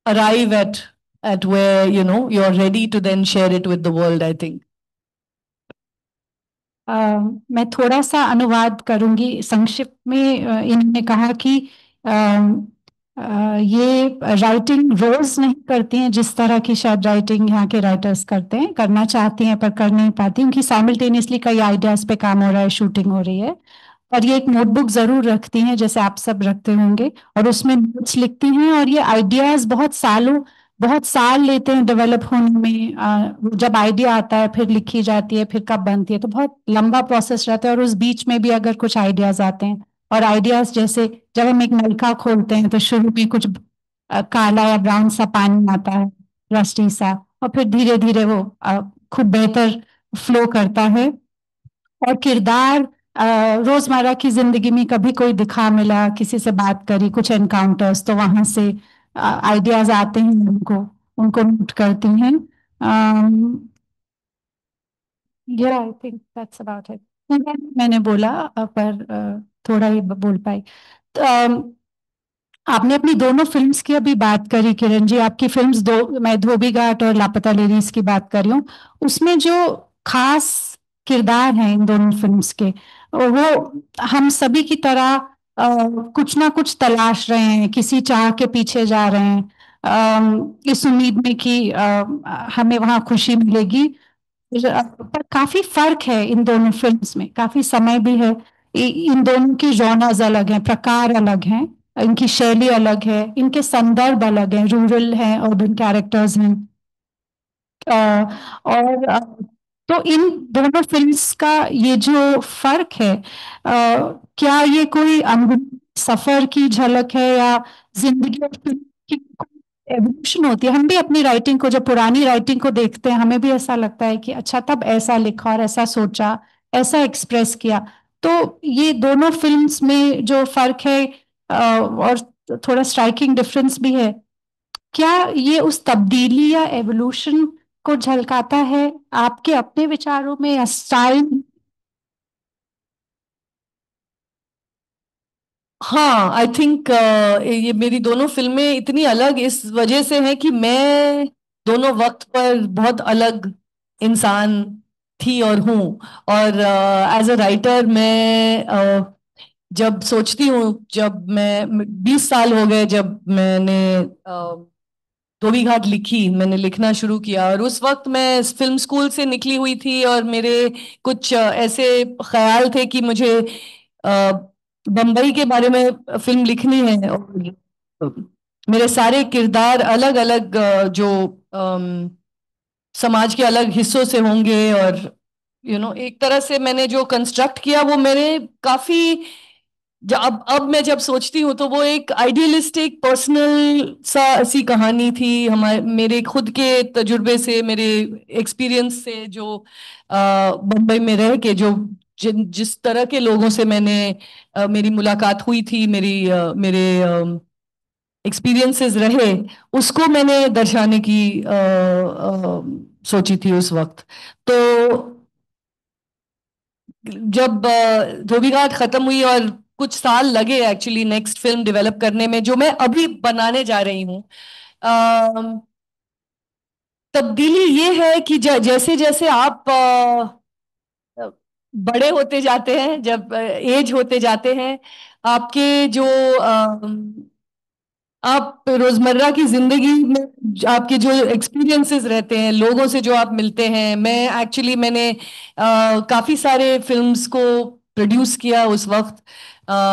arrive at where you're ready to then share it with the world, I think. मैं थोड़ा सा अनुवाद करूंगी संक्षिप्त में। इन्होंने कहा कि ये राइटिंग रोज नहीं करती हैं जिस तरह की शायद राइटिंग यहाँ के राइटर्स करते हैं, करना चाहती हैं पर कर नहीं पाती, उनकी साइमल्टेनियसली कई आइडियाज पे काम हो रहा है, शूटिंग हो रही है। और ये एक नोटबुक जरूर रखती हैं जैसे आप सब रखते होंगे, और उसमें नोट्स लिखती हैं, और ये आइडियाज बहुत साल लेते हैं डेवलप होने में। जब आइडिया आता है फिर लिखी जाती है, फिर कब बनती है, तो बहुत लंबा प्रोसेस रहता है। और उस बीच में भी अगर कुछ आइडियाज आते हैं, और आइडियाज जैसे जब हम एक नलका खोलते हैं तो शुरू में कुछ काला या ब्राउन सा पानी आता है, रस्टी सा, और फिर धीरे धीरे वो खूब बेहतर फ्लो करता है। और किरदार रोजमर्रा की जिंदगी में कभी कोई दिखा मिला, किसी से बात करी, कुछ एनकाउंटर्स, तो वहां से आइडियाज आते हैं, उनको नोट करती हैं। I think that's about it. मैंने बोला पर थोड़ा ही बोल पाई। तो, आपने अपनी दोनों फिल्म्स की अभी बात करी किरण जी, आपकी फिल्म्स दो, मैं धोबी घाट और लापता लेडीज की बात कर रही हूँ। उसमें जो खास किरदार हैं इन दोनों फिल्म्स के, वो हम सभी की तरह कुछ ना कुछ तलाश रहे हैं, किसी चाह के पीछे जा रहे हैं, इस उम्मीद में कि हमें वहां खुशी मिलेगी। पर काफी फर्क है इन दोनों फिल्म्स में, काफी समय भी है। इन दोनों की जॉनर्स अलग हैं, प्रकार अलग हैं, इनकी शैली अलग है, इनके संदर्भ अलग हैं, रूरल हैं, अर्बन कैरेक्टर्स हैं। और तो इन दोनों फिल्म्स का ये जो फर्क है, क्या ये कोई सफर की झलक है, या जिंदगी और फिल्म की एवोल्यूशन होती है? हम भी अपनी राइटिंग को, जब पुरानी राइटिंग को देखते हैं, हमें भी ऐसा लगता है कि अच्छा तब ऐसा लिखा और ऐसा सोचा, ऐसा एक्सप्रेस किया। तो ये दोनों फिल्म्स में जो फर्क है और थोड़ा स्ट्राइकिंग डिफरेंस भी है, क्या ये उस तब्दीली या एवोल्यूशन को झलकाता है आपके अपने विचारों में, या स्टाइल? हाँ, आई थिंक ये मेरी दोनों फिल्में इतनी अलग इस वजह से हैं कि मैं दोनों वक्त पर बहुत अलग इंसान थी और हूँ। और एज अ राइटर मैं जब सोचती हूँ, जब मैं 20 साल हो गए जब मैंने धोबी घाट लिखी, मैंने लिखना शुरू किया, और उस वक्त मैं फिल्म स्कूल से निकली हुई थी, और मेरे कुछ ऐसे ख्याल थे कि मुझे बम्बई के बारे में फिल्म लिखनी है, और मेरे सारे किरदार अलग अलग जो समाज के अलग हिस्सों से होंगे, और एक तरह से मैंने जो कंस्ट्रक्ट किया वो मेरे काफी, अब मैं जब सोचती हूँ तो वो एक आइडियलिस्टिक पर्सनल सी कहानी थी, हमारे मेरे खुद के तजुर्बे से, मेरे एक्सपीरियंस से, जो बम्बई में रह के जो जिस तरह के लोगों से मेरी मुलाकात हुई थी, मेरे एक्सपीरियंसेस रहे, उसको मैंने दर्शाने की सोची थी उस वक्त। तो जब धोबी घाट खत्म हुई और कुछ साल लगे एक्चुअली नेक्स्ट फिल्म डेवलप करने में, जो मैं अभी बनाने जा रही हूँ। तब्दीली ये है कि जैसे जैसे आप बड़े होते जाते हैं, जब एज होते जाते हैं, आपके जो आप रोजमर्रा की जिंदगी में आपके जो एक्सपीरियंसेस रहते हैं, लोगों से जो आप मिलते हैं, मैंने काफी सारे फिल्म्स को प्रोड्यूस किया उस वक्त।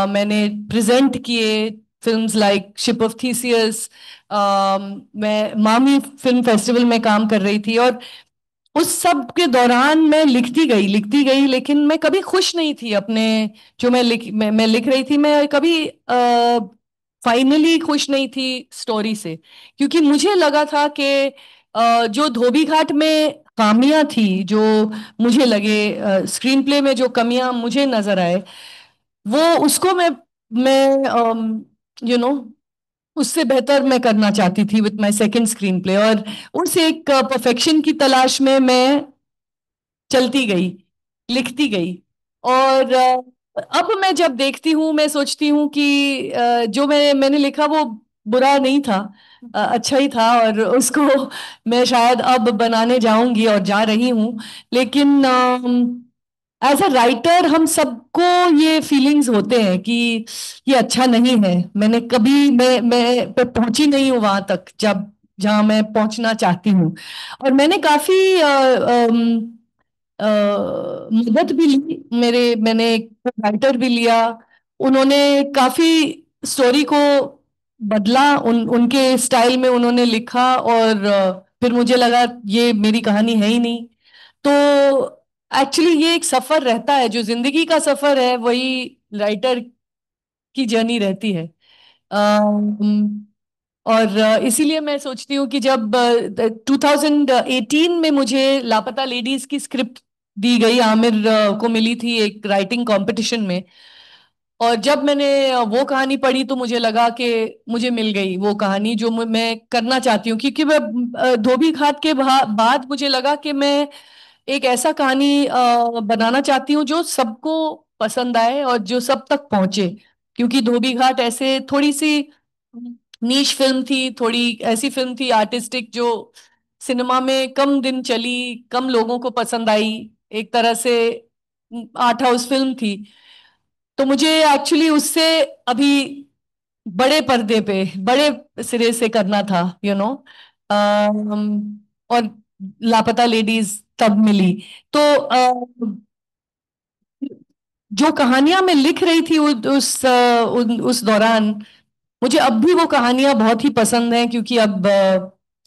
मैंने प्रेजेंट किए films like ship of Theseus. मैं मामी फिल्म फेस्टिवल में काम कर रही थी, और उस सब के दौरान मैं लिखती गई, लेकिन मैं कभी खुश नहीं थी अपने जो मैं लिख रही थी। मैं कभी फाइनली खुश नहीं थी स्टोरी से, क्योंकि मुझे लगा था कि जो धोबी घाट में खामियां थी, जो मुझे लगे स्क्रीन प्ले में जो कमियां मुझे नजर आए, वो उसको मैं यू नो उससे बेहतर मैं करना चाहती थी with my second screen play. और उस एक परफेक्शन की तलाश में मैं चलती गई, लिखती गई। और अब मैं जब देखती हूँ, मैं सोचती हूँ कि जो मैंने लिखा वो बुरा नहीं था, अच्छा ही था, और उसको मैं शायद अब बनाने जाऊंगी और जा रही हूँ। लेकिन एज अ राइटर हम सबको ये फीलिंग्स होते हैं कि ये अच्छा नहीं है। मैंने कभी मैं पे पहुंची नहीं हूँ वहां तक जब जहां मैं पहुंचना चाहती हूँ। और मैंने काफी मदद भी ली, मैंने एक राइटर भी लिया। उन्होंने काफी स्टोरी को बदला, उनके स्टाइल में उन्होंने लिखा, और फिर मुझे लगा ये मेरी कहानी है ही नहीं। तो एक्चुअली ये एक सफर रहता है, जो जिंदगी का सफर है वही राइटर की जर्नी रहती है। और इसीलिए मैं सोचती हूँ कि जब 2018 में मुझे लापता लेडीज की स्क्रिप्ट दी गई, आमिर को मिली थी एक राइटिंग कंपटीशन में, और जब मैंने वो कहानी पढ़ी तो मुझे लगा कि मुझे मिल गई वो कहानी जो मैं करना चाहती हूँ। क्योंकि मैं धोबी घाट के बाद मुझे लगा कि मैं एक ऐसा कहानी बनाना चाहती हूँ जो सबको पसंद आए और जो सब तक पहुंचे। क्योंकि धोबी घाट ऐसे थोड़ी सी नीश फिल्म थी, थोड़ी ऐसी फिल्म थी आर्टिस्टिक, जो सिनेमा में कम दिन चली, कम लोगों को पसंद आई, एक तरह से आर्ट हाउस फिल्म थी। तो मुझे एक्चुअली उससे अभी बड़े पर्दे पे बड़े सिरे से करना था, और लापता लेडीज तब मिली। तो जो कहानियां मैं लिख रही थी उस दौरान, मुझे अब भी वो कहानियां बहुत ही पसंद हैं। क्योंकि अब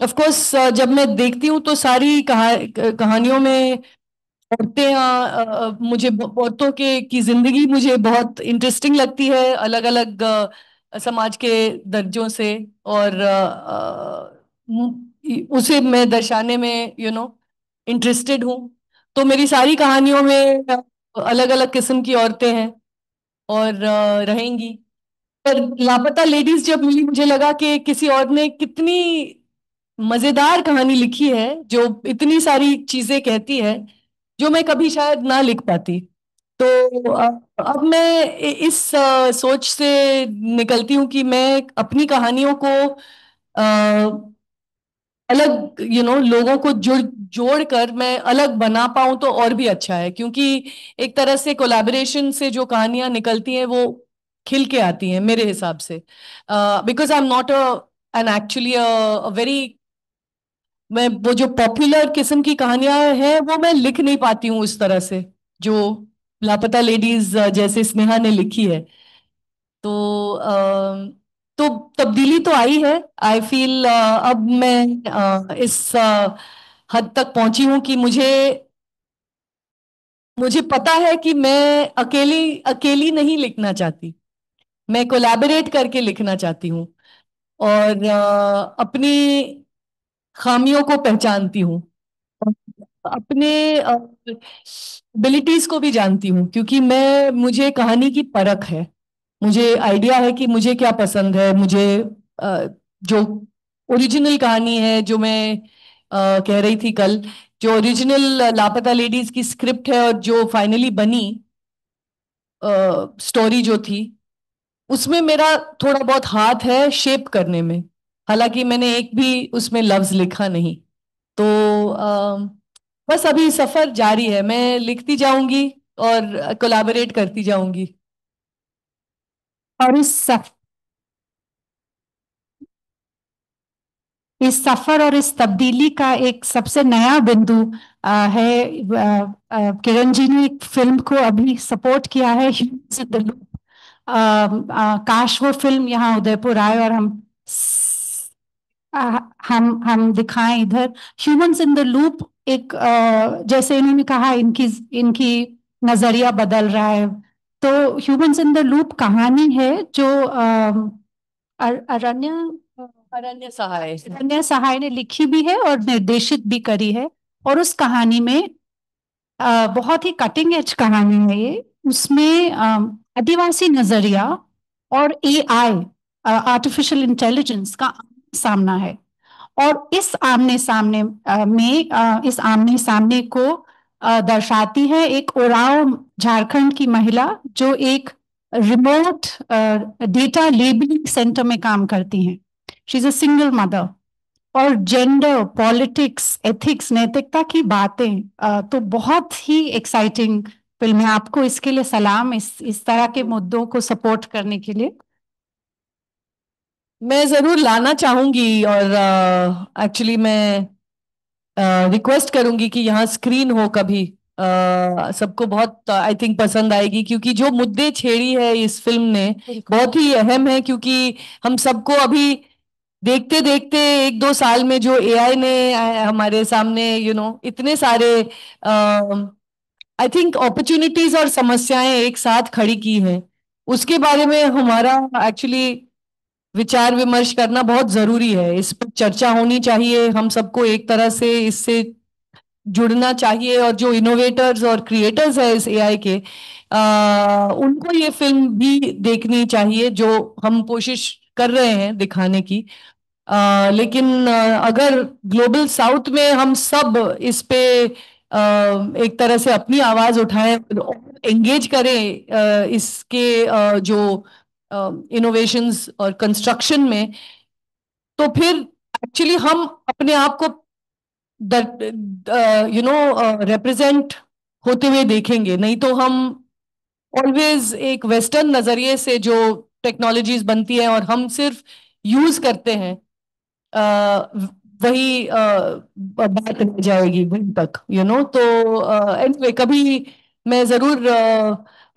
ऑफ कोर्स जब मैं देखती हूँ तो सारी कहानियों में औरतें, मुझे औरतों के की जिंदगी मुझे बहुत इंटरेस्टिंग लगती है, अलग अलग समाज के दर्जों से। और उसे मैं दर्शाने में इंटरेस्टेड हूँ। तो मेरी सारी कहानियों में अलग अलग किस्म की औरतें हैं और रहेंगी। पर लापता लेडीज जब मिली, मुझे लगा कि किसी और ने कितनी मजेदार कहानी लिखी है, जो इतनी सारी चीजें कहती है जो मैं कभी शायद ना लिख पाती। तो अब मैं इस सोच से निकलती हूँ कि मैं अपनी कहानियों को अलग लोगों को जोड़ जोड़ कर मैं अलग बना पाऊं तो और भी अच्छा है। क्योंकि एक तरह से कोलैबोरेशन से जो कहानियां निकलती हैं वो खिल के आती हैं मेरे हिसाब से। Because I am not an actually very मैं वो जो पॉपुलर किस्म की कहानियां हैं वो मैं लिख नहीं पाती हूँ उस तरह से, जो लापता लेडीज जैसे स्नेहा ने लिखी है। तो तो तब्दीली तो आई है। आई फील अब मैं इस हद तक पहुंची हूं कि मुझे मुझे पता है कि मैं अकेली अकेली नहीं लिखना चाहती, मैं कोलैबोरेट करके लिखना चाहती हूँ। और अपनी खामियों को पहचानती हूँ, अपने एबिलिटीज को भी जानती हूँ। क्योंकि मुझे कहानी की परख है, मुझे आइडिया है कि मुझे क्या पसंद है। मुझे जो ओरिजिनल कहानी है, जो मैं कह रही थी कल, जो ओरिजिनल लापता लेडीज की स्क्रिप्ट है और जो फाइनली बनी, स्टोरी जो थी उसमें मेरा थोड़ा बहुत हाथ है शेप करने में, हालांकि मैंने एक भी उसमें लफ्ज लिखा नहीं। तो बस अभी सफर जारी है, मैं लिखती जाऊंगी और कोलैबोरेट करती जाऊंगी। और इस सफर और इस तब्दीली का एक सबसे नया बिंदु है। किरण जी ने एक फिल्म को अभी सपोर्ट किया है, ह्यूमंस इन द लूप। काश वो फिल्म यहाँ उदयपुर आए और हम दिखाएं इधर। ह्यूमंस इन द लूप एक जैसे इन्होंने कहा, इनकी इनकी नजरिया बदल रहा है। तो ह्यूमंस इन द लूप कहानी है जो अरण्य अरण्य सहाय। अरण्य सहाय ने लिखी भी है और निर्देशित भी करी है। और उस कहानी में बहुत ही कटिंग एज कहानी है ये। उसमें आदिवासी नजरिया और एआई, आर्टिफिशियल इंटेलिजेंस का सामना है। और इस आमने सामने इस आमने सामने को दर्शाती है एक उरांव झारखंड की महिला जो एक रिमोट डेटा लेबलिंग सेंटर में काम करती हैं। She is a single mother. और जेंडर, पॉलिटिक्स, एथिक्स, नैतिकता की बातें, तो बहुत ही एक्साइटिंग फिल्म है। आपको इसके लिए सलाम, इस तरह के मुद्दों को सपोर्ट करने के लिए। मैं जरूर लाना चाहूंगी और एक्चुअली मैं रिक्वेस्ट करूंगी कि यहाँ स्क्रीन हो कभी। सबको बहुत आई थिंक पसंद आएगी, क्योंकि जो मुद्दे छेड़ी है इस फिल्म ने बहुत ही अहम है। क्योंकि हम सबको अभी देखते देखते 1-2 साल में जो एआई ने हमारे सामने इतने सारे आई थिंक अपॉर्चुनिटीज और समस्याएं एक साथ खड़ी की हैं, उसके बारे में हमारा एक्चुअली विचार विमर्श करना बहुत जरूरी है। इस पर चर्चा होनी चाहिए, हम सबको एक तरह से इससे जुड़ना चाहिए। और जो इनोवेटर्स और क्रिएटर्स है इस एआई के, उनको ये फिल्म भी देखनी चाहिए जो हम कोशिश कर रहे हैं दिखाने की। लेकिन अगर ग्लोबल साउथ में हम सब इस पे एक तरह से अपनी आवाज उठाएं, एंगेज करें इसके जो इनोवेशंस और कंस्ट्रक्शन में, तो फिर एक्चुअली हम अपने आप को रिप्रेजेंट होते हुए देखेंगे। नहीं तो हम ऑलवेज एक वेस्टर्न नजरिए से जो टेक्नोलॉजीज बनती है और हम सिर्फ यूज करते हैं, वही बात रह जाएगी वहीं तक। तो एनीवे कभी मैं जरूर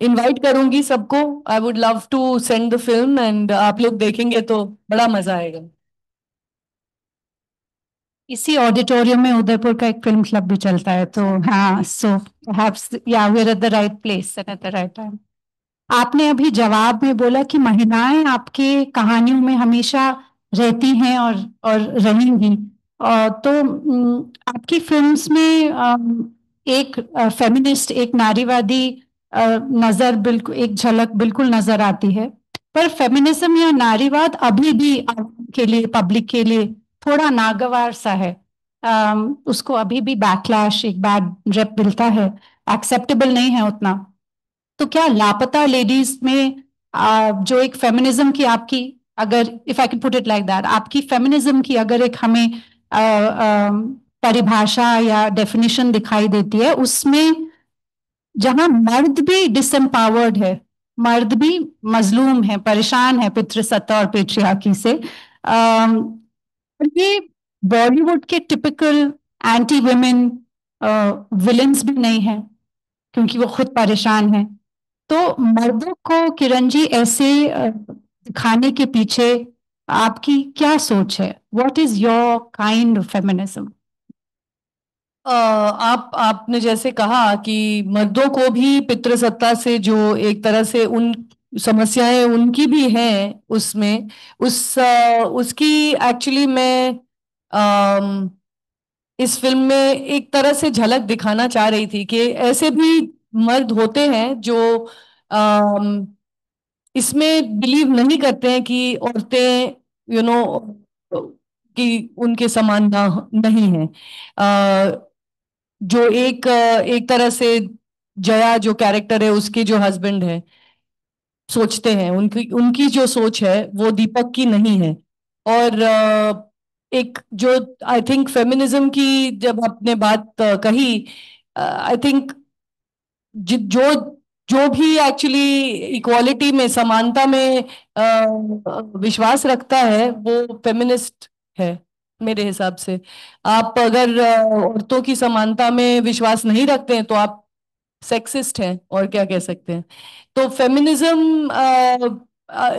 इनवाइट करूंगी सबको। I would love to send the film and आप लोग देखेंगे तो बड़ा मजा आएगा। इसी ऑडिटोरियम में उदयपुर का एक फिल्म क्लब भी चलता है। तो हाँ, सो परहैप्स या we are at the right place and at the right time. आपने अभी जवाब में बोला कि महिलाएं आपके कहानियों में हमेशा रहती हैं और रहेंगी। तो आपकी फिल्म्स में एक फेमिनिस्ट, एक नारीवादी नजर, बिल्कुल एक झलक बिल्कुल नजर आती है। पर फेमिनिज्म या नारीवाद अभी भी आवाम के लिए, पब्लिक के लिए थोड़ा नागवार सा है। उसको अभी भी बैकलैश, एक बैड रेप मिलता है, एक्सेप्टेबल नहीं है उतना। तो क्या लापता लेडीज में जो एक फेमिनिज्म की आपकी, अगर if I can put it like that, आपकी फेमिनिज्म की अगर एक हमें परिभाषा या डेफिनेशन दिखाई देती है, उसमें जहां मर्द भी डिसएम्पावर्ड है, मर्द भी मजलूम है, परेशान है पितृसत्ता और पेट्रियार्की से, ये बॉलीवुड के टिपिकल एंटी वुमेन विलेंस भी नहीं है, क्योंकि वो खुद परेशान है। तो मर्दों को किरण जी ऐसे दिखाने के पीछे आपकी क्या सोच है? What is your kind of feminism? आपने जैसे कहा कि मर्दों को भी पितृसत्ता से जो एक तरह से उन समस्याएं उनकी भी हैं, उसमें उसकी एक्चुअली मैं इस फिल्म में एक तरह से झलक दिखाना चाह रही थी कि ऐसे भी मर्द होते हैं जो इसमें बिलीव नहीं करते हैं कि औरतें यू नो कि उनके समान ना नहीं है। जो एक तरह से जया जो कैरेक्टर है उसके जो हस्बैंड है, सोचते हैं, उनकी उनकी जो सोच है वो दीपक की नहीं है। और एक जो आई थिंक फेमिनिज्म की जब आपने बात कही, आई थिंक जो जो भी एक्चुअली इक्वालिटी में, समानता में विश्वास रखता है वो फेमिनिस्ट है मेरे हिसाब से। आप अगर औरतों की समानता में विश्वास नहीं रखते हैं तो आप सेक्सिस्ट हैं, और क्या कह सकते हैं। तो फेमिनिज्म,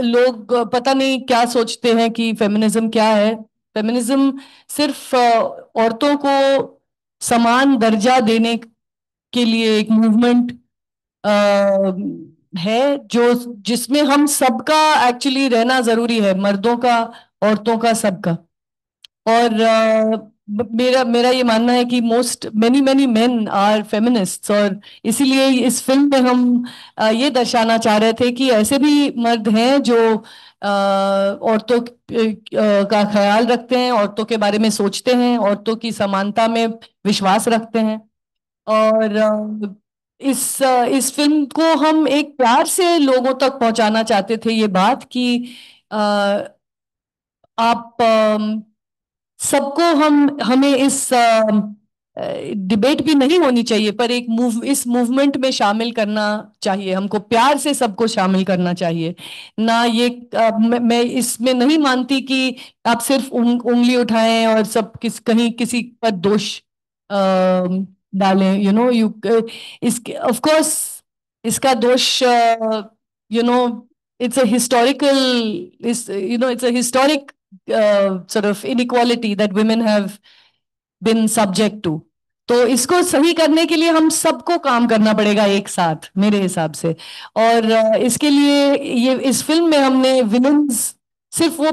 लोग पता नहीं क्या सोचते हैं कि फेमिनिज्म क्या है। फेमिनिज्म सिर्फ औरतों को समान दर्जा देने के लिए एक मूवमेंट है, जो जिसमें हम सबका एक्चुअली रहना जरूरी है, मर्दों का, औरतों का, सबका। और मेरा मेरा ये मानना है कि most many many men are feminists, और इसीलिए इस फिल्म में हम ये दर्शाना चाह रहे थे कि ऐसे भी मर्द हैं जो औरतों का ख्याल रखते हैं, औरतों के बारे में सोचते हैं, औरतों की समानता में विश्वास रखते हैं। और इस फिल्म को हम एक प्यार से लोगों तक पहुंचाना चाहते थे, ये बात कि अ, आप सबको हमें इस डिबेट भी नहीं होनी चाहिए, पर इस मूवमेंट में शामिल करना चाहिए, हमको प्यार से सबको शामिल करना चाहिए ना। ये मैं इसमें नहीं मानती कि आप सिर्फ उंगली उठाएं और सब कहीं किसी पर दोष डालें, यू इसके ऑफ कोर्स इसका दोष, it's a historical, it's a historic sort of inequality that women have been subject to। तो इसको सही करने के लिए हम सबको काम करना पड़ेगा एक साथ मेरे हिसाब से। और इसके लिए ये इस फिल्म में हमने विलन्स सिर्फ वो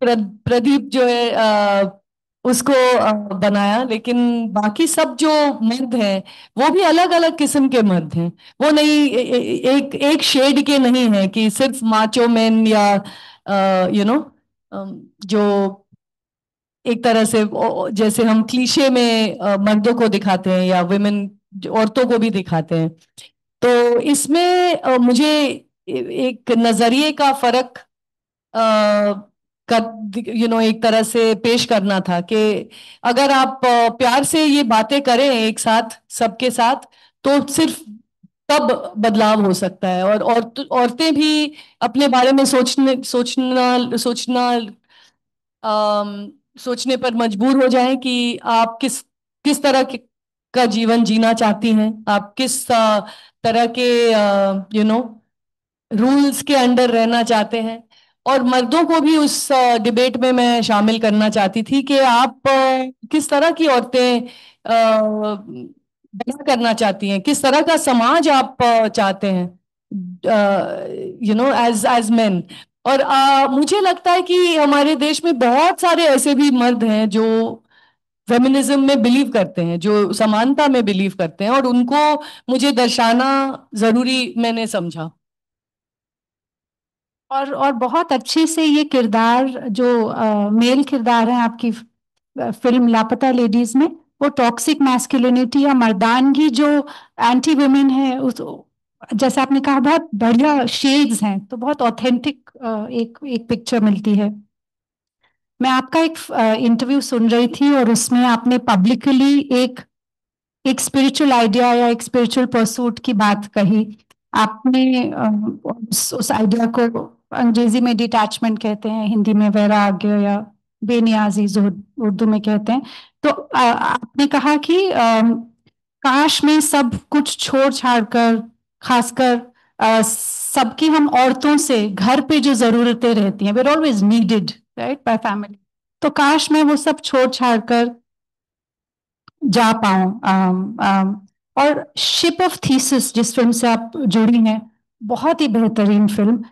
प्रदीप जो है उसको बनाया, लेकिन बाकी सब जो मर्द हैं वो भी अलग अलग किस्म के मर्द हैं। वो नहीं एक एक शेड के नहीं है कि सिर्फ माचो मैन या जो एक तरह से जैसे हम क्लीशे में मर्दों को दिखाते हैं या विमेन औरतों को भी दिखाते हैं। तो इसमें मुझे एक नजरिए का फर्क एक तरह से पेश करना था कि अगर आप प्यार से ये बातें करें एक साथ सबके साथ, तो सिर्फ तब बदलाव हो सकता है। और औरतें भी अपने बारे में सोचने पर मजबूर हो जाएं कि आप किस किस तरह का जीवन जीना चाहती हैं, आप किस तरह के रूल्स के अंडर रहना चाहते हैं। और मर्दों को भी उस डिबेट में मैं शामिल करना चाहती थी कि आप किस तरह की औरतें बना करना चाहती हैं, किस तरह का समाज आप चाहते हैं, एज एज मेन। और मुझे लगता है कि हमारे देश में बहुत सारे ऐसे भी मर्द हैं जो फेमिनिज्म में बिलीव करते हैं, जो समानता में बिलीव करते हैं, और उनको मुझे दर्शाना जरूरी मैंने समझा। और बहुत अच्छे से ये किरदार जो मेल किरदार है आपकी फिल्म लापता लेडीज में, वो टॉक्सिक मैस्कुलिनिटी या मर्दानगी जो एंटी वुमेन है, उस जैसे आपने कहा बहुत बढ़िया शेड्स हैं, तो बहुत ऑथेंटिक एक एक पिक्चर मिलती है। मैं आपका एक इंटरव्यू सुन रही थी और उसमें आपने पब्लिकली एक एक स्पिरिचुअल आइडिया या एक स्पिरिचुअल परसूट की बात कही। आपने उस आइडिया को अंग्रेजी में डिटैचमेंट कहते हैं, हिंदी में वैराग्य या बेनियाजी जो उर्दू में कहते हैं। तो आपने कहा कि काश में सब कुछ छोड़ छाड़ कर, खासकर सबकी हम औरतों से घर पे जो जरूरतें रहती हैं, we're always needed right by family, तो काश मैं वो सब छोड़ छाड़ कर जा पाऊं। और शिप ऑफ थीसिस जिस फिल्म से आप जुड़ी हैं, बहुत ही बेहतरीन फिल्म।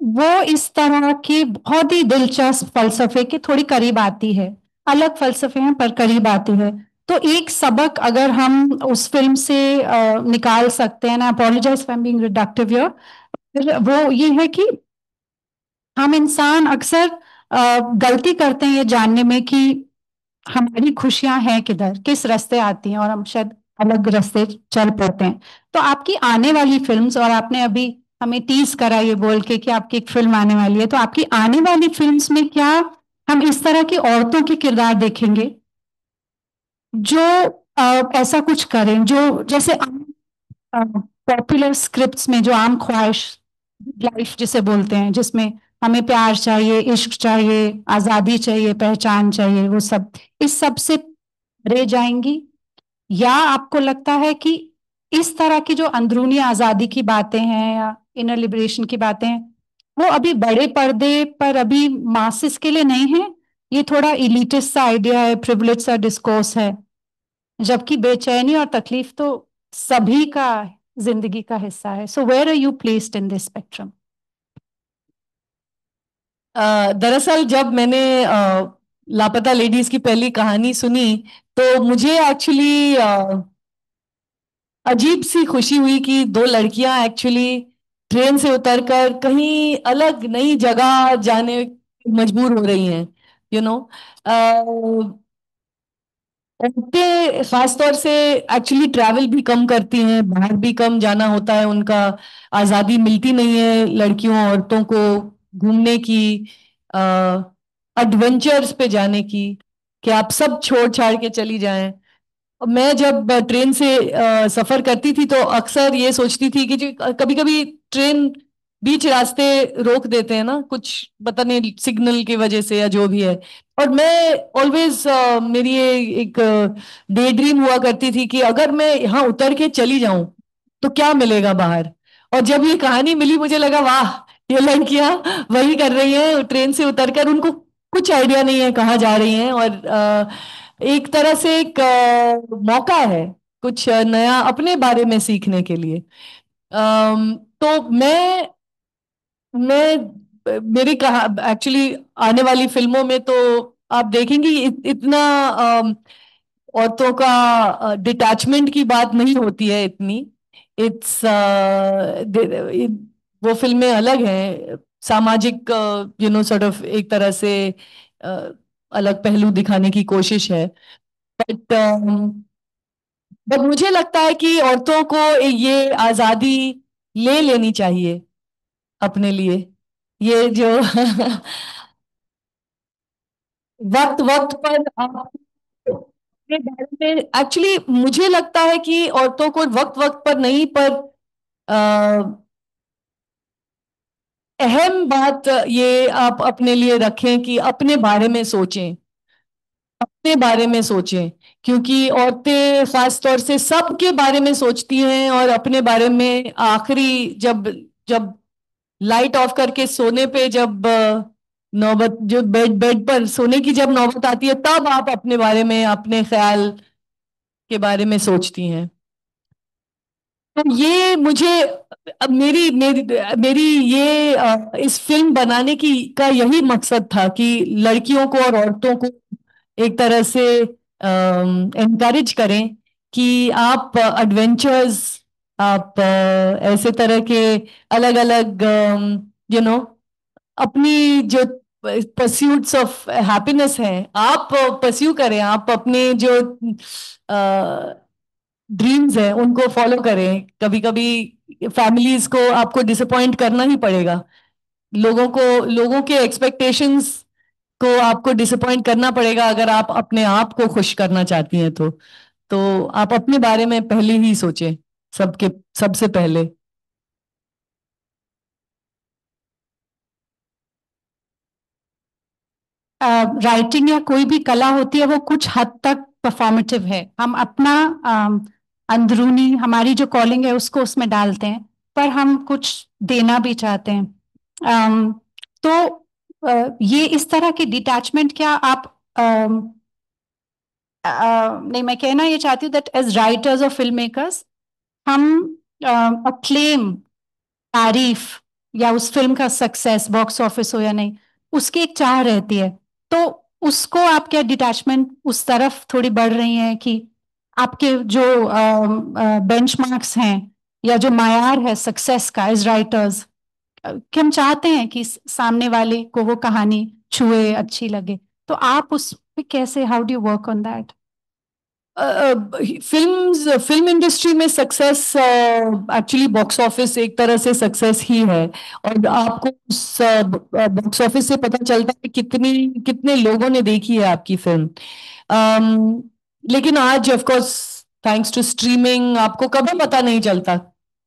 वो इस तरह के बहुत ही दिलचस्प फलसफे के थोड़ी करीब आती है, अलग फलसफे हैं पर करीब आती है। तो एक सबक अगर हम उस फिल्म से निकाल सकते हैं, ना apologise for being reductive here, वो ये है कि हम इंसान अक्सर गलती करते हैं ये जानने में कि हमारी खुशियां हैं किधर, किस रास्ते आती हैं, और हम शायद अलग रास्ते चल पड़ते हैं। तो आपकी आने वाली फिल्म्स, और आपने अभी हमें टीज करा ये बोल के कि आपकी एक फिल्म आने वाली है, तो आपकी आने वाली फिल्म्स में क्या हम इस तरह की औरतों के किरदार देखेंगे जो ऐसा कुछ करें, जो जैसे पॉपुलर स्क्रिप्ट्स में जो आम ख्वाहिश लाइफ जिसे बोलते हैं, जिसमें हमें प्यार चाहिए, इश्क चाहिए, आजादी चाहिए, पहचान चाहिए, वो सब इस सब से रह जाएंगी? या आपको लगता है कि इस तरह की जो अंदरूनी आजादी की बातें हैं या इनर लिबरेशन की बातें हैं, वो अभी बड़े पर्दे पर अभी मासिस के लिए नहीं है, ये थोड़ा इलिटिस्ट सा आइडिया है, प्रिविलेज सा डिस्कोर्स है, जबकि बेचैनी और तकलीफ तो सभी का जिंदगी का हिस्सा है? So where are you placed in this spectrum? दरअसल जब मैंने लापता लेडीज की पहली कहानी सुनी तो मुझे एक्चुअली अजीब सी खुशी हुई कि दो लड़कियां एक्चुअली ट्रेन से उतरकर कहीं अलग नई जगह जाने मजबूर हो रही हैं, यू नो। औरतें खासतौर से एक्चुअली ट्रैवल भी कम करती हैं, बाहर भी कम जाना होता है उनका, आज़ादी मिलती नहीं है लड़कियों औरतों को घूमने की, एडवेंचर्स पे जाने की, कि आप सब छोड़ छाड़ के चली जाएं। मैं जब ट्रेन से सफर करती थी तो अक्सर ये सोचती थी कि कभी कभी ट्रेन बीच रास्ते रोक देते हैं ना, कुछ पता नहीं सिग्नल की वजह से या जो भी है, और मैं ऑलवेज मेरी ये एक डे ड्रीम हुआ करती थी कि अगर मैं यहाँ उतर के चली जाऊं तो क्या मिलेगा बाहर। और जब ये कहानी मिली मुझे लगा वाह, ये लड़कियां वही कर रही हैं, ट्रेन से उतरकर उनको कुछ आइडिया नहीं है कहाँ जा रही हैं, और एक तरह से एक मौका है कुछ नया अपने बारे में सीखने के लिए। तो मैं मेरी कहा एक्चुअली आने वाली फिल्मों में तो आप देखेंगी इतना औरतों का डिटैचमेंट की बात नहीं होती है इतनी। इट्स वो फिल्में अलग हैं, सामाजिक सॉर्ट ऑफ एक तरह से अलग पहलू दिखाने की कोशिश है। बट बट मुझे लगता है कि औरतों को ये आजादी ले लेनी चाहिए अपने लिए, ये जो वक्त वक्त पर आप अपने बारे में, एक्चुअली मुझे लगता है कि औरतों को वक्त वक्त पर नहीं, पर अहम बात ये आप अपने लिए रखें कि अपने बारे में सोचें, अपने बारे में सोचें, क्योंकि औरतें खास तौर से सबके बारे में सोचती हैं, और अपने बारे में आखिरी जब जब लाइट ऑफ करके सोने पे जब नौबत, जो बेड पर सोने की जब नौबत आती है, तब आप अपने बारे में, अपने ख्याल के बारे में सोचती हैं। तो ये मुझे अब मेरी मेरी मेरी ये इस फिल्म बनाने की का यही मकसद था कि लड़कियों को और औरतों को एक तरह से एनकरेज करें कि आप एडवेंचर्स, आप ऐसे तरह के अलग अलग नो अपनी जो परस्यूट्स ऑफ हैप्पीनेस हैं आप परस्यू करें, आप अपने जो ड्रीम्स हैं उनको फॉलो करें। कभी कभी फैमिलीज को आपको डिसअपॉइंट करना ही पड़ेगा, लोगों के एक्सपेक्टेशंस को आपको डिसअपॉइंट करना पड़ेगा अगर आप अपने आप को खुश करना चाहती हैं तो आप अपने बारे में पहले ही सोचें, सबके सबसे पहले। राइटिंग या कोई भी कला होती है वो कुछ हद तक परफॉर्मेटिव है, हम अपना अंदरूनी हमारी जो कॉलिंग है उसको उसमें डालते हैं, पर हम कुछ देना भी चाहते हैं। तो ये इस तरह की डिटैचमेंट क्या आप नहीं, मैं कहना ये चाहती हूँ दैट एज राइटर्स और फिल्म मेकर्स हम अक्लेम, तारीफ या उस फिल्म का सक्सेस बॉक्स ऑफिस हो या नहीं, उसकी एक चाह रहती है, तो उसको आप क्या डिटैचमेंट उस तरफ थोड़ी बढ़ रही हैं कि आपके जो बेंचमार्क्स हैं या जो मायार है सक्सेस का एज राइटर्स, कि हम चाहते हैं कि सामने वाले को वो कहानी छुए, अच्छी लगे, तो आप उस पे कैसे, how do you work on that? Film industry में सक्सेस एक्चुअली बॉक्स ऑफिस एक तरह से सक्सेस ही है, और आपको उस बॉक्स ऑफिस से पता चलता है कितने लोगों ने देखी है आपकी फिल्म। लेकिन आज of course thanks to streaming आपको कभी पता नहीं चलता,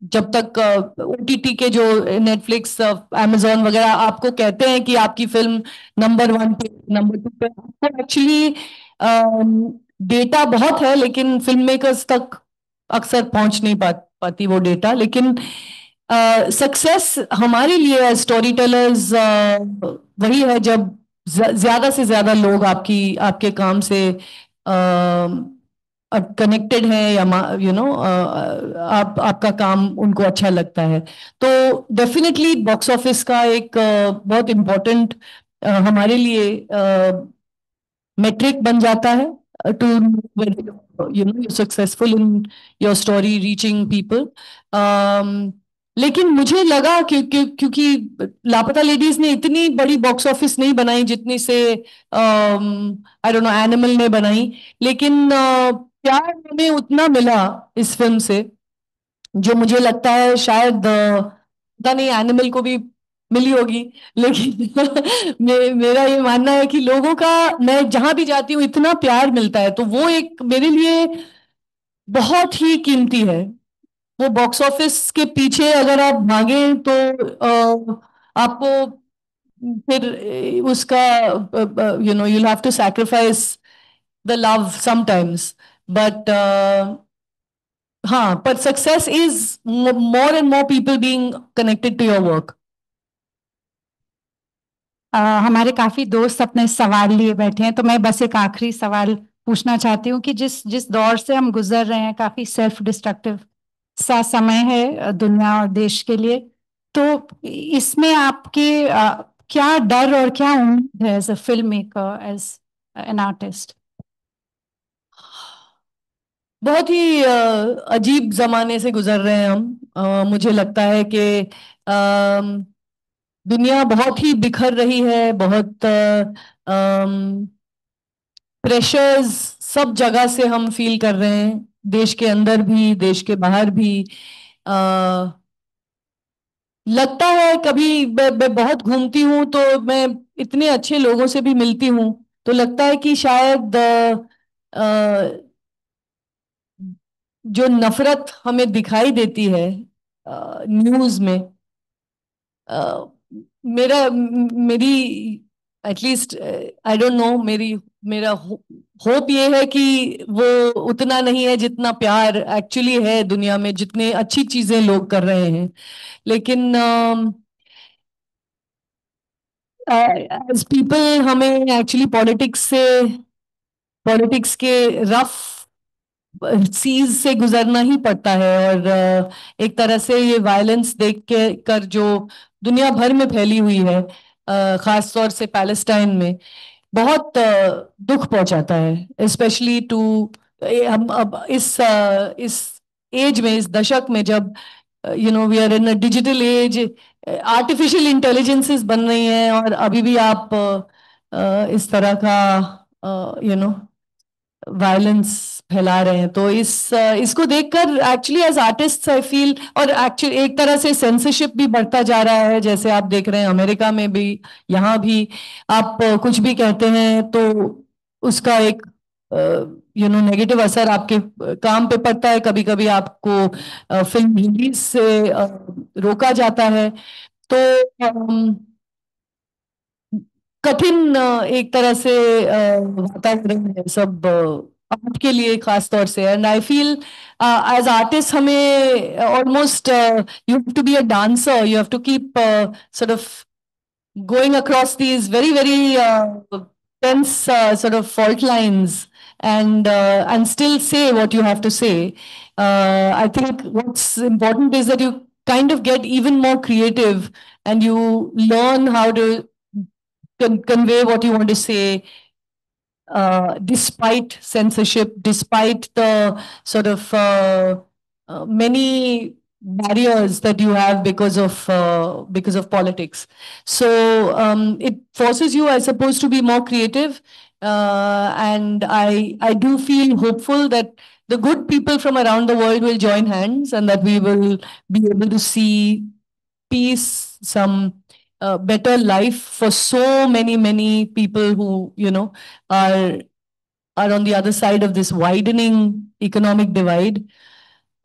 जब तक ओटीटी के जो नेटफ्लिक्स amazon वगैरह आपको कहते हैं कि आपकी फिल्म नंबर 1 पे नंबर 2 पे, आपको एक्चुअली डेटा बहुत है लेकिन फिल्म मेकर्स तक अक्सर पहुंच नहीं पाती वो डेटा। लेकिन सक्सेस हमारे लिए स्टोरी टेलर्स वही है जब ज्यादा से ज्यादा लोग आपके काम से कनेक्टेड है, या आपका काम उनको अच्छा लगता है। तो डेफिनेटली बॉक्स ऑफिस का एक बहुत इम्पोर्टेंट हमारे लिए मेट्रिक बन जाता है to you're successful in your story reaching people। लेकिन मुझे लगा क्योंकि लापता लेडीज ने इतनी बड़ी बॉक्स ऑफिस नहीं बनाई जितनी से आई डोंट नो एनिमल ने बनाई, लेकिन प्यार हमें उतना मिला इस फिल्म से जो मुझे लगता है शायद पता नहीं एनिमल को भी मिली होगी, लेकिन मेरा ये मानना है कि लोगों का, मैं जहां भी जाती हूँ इतना प्यार मिलता है, तो वो एक मेरे लिए बहुत ही कीमती है। वो बॉक्स ऑफिस के पीछे अगर आप भागे तो आपको फिर उसका you'll have to sacrifice the love sometimes, but हाँ, but success is more and more people being connected to your work। हमारे काफी दोस्त अपने सवाल लिए बैठे हैं, तो मैं बस एक आखिरी सवाल पूछना चाहती हूँ कि जिस दौर से हम गुजर रहे हैं, काफी सेल्फ डिस्ट्रक्टिव सा समय है दुनिया और देश के लिए, तो इसमें आपके क्या डर और क्या उम्मीद है as a film maker, as an artist? बहुत ही अजीब जमाने से गुजर रहे हैं हम। मुझे लगता है कि दुनिया बहुत ही बिखर रही है, बहुत प्रेशर्स सब जगह से हम फील कर रहे हैं, देश के अंदर भी देश के बाहर भी। लगता है कभी मैं बहुत घूमती हूँ तो मैं इतने अच्छे लोगों से भी मिलती हूँ, तो लगता है कि शायद जो नफरत हमें दिखाई देती है न्यूज में, मेरी एटलीस्ट आई डोंट नो, मेरा होप ये है कि वो उतना नहीं है जितना प्यार एक्चुअली है दुनिया में, जितने अच्छी चीजें लोग कर रहे हैं। लेकिन एज पीपल हमें एक्चुअली पॉलिटिक्स के रफ सीज से गुजरना ही पड़ता है, और एक तरह से ये वायलेंस देख के कर जो दुनिया भर में फैली हुई है, खास तौर से पैलेस्टाइन में, बहुत दुख पहुंचाता है। स्पेशली टू हम अब इस एज में, इस दशक में, जब we are in a digital age, artificial intelligences बन रही हैं, और अभी भी आप इस तरह का वायलेंस फैला रहे हैं। तो इसको देखकर actually as artist I feel, और एक्चुअली एक तरह से सेंसरशिप भी बढ़ता जा रहा है, जैसे आप देख रहे हैं अमेरिका में भी, यहाँ भी आप कुछ भी कहते हैं तो उसका एक नेगेटिव असर आपके काम पे पड़ता है। कभी कभी आपको फिल्म रिलीज से रोका जाता है। तो कठिन एक तरह से वातावरण है सब आर्ट के लिए खास तौर से, and I feel as artist हमें almost you have to be a dancer, you have to keep sort of going across these very very tense sort of fault lines, and still say what you have to say. I think what's important is that you kind of get even more creative, and you learn how to convey what you want to say, despite censorship, despite the sort of many barriers that you have because of politics. So it forces you, I suppose, to be more creative and I do feel hopeful that the good people from around the world will join hands and that we will be able to see peace, some better life for so many people who, are on the other side of this widening economic divide.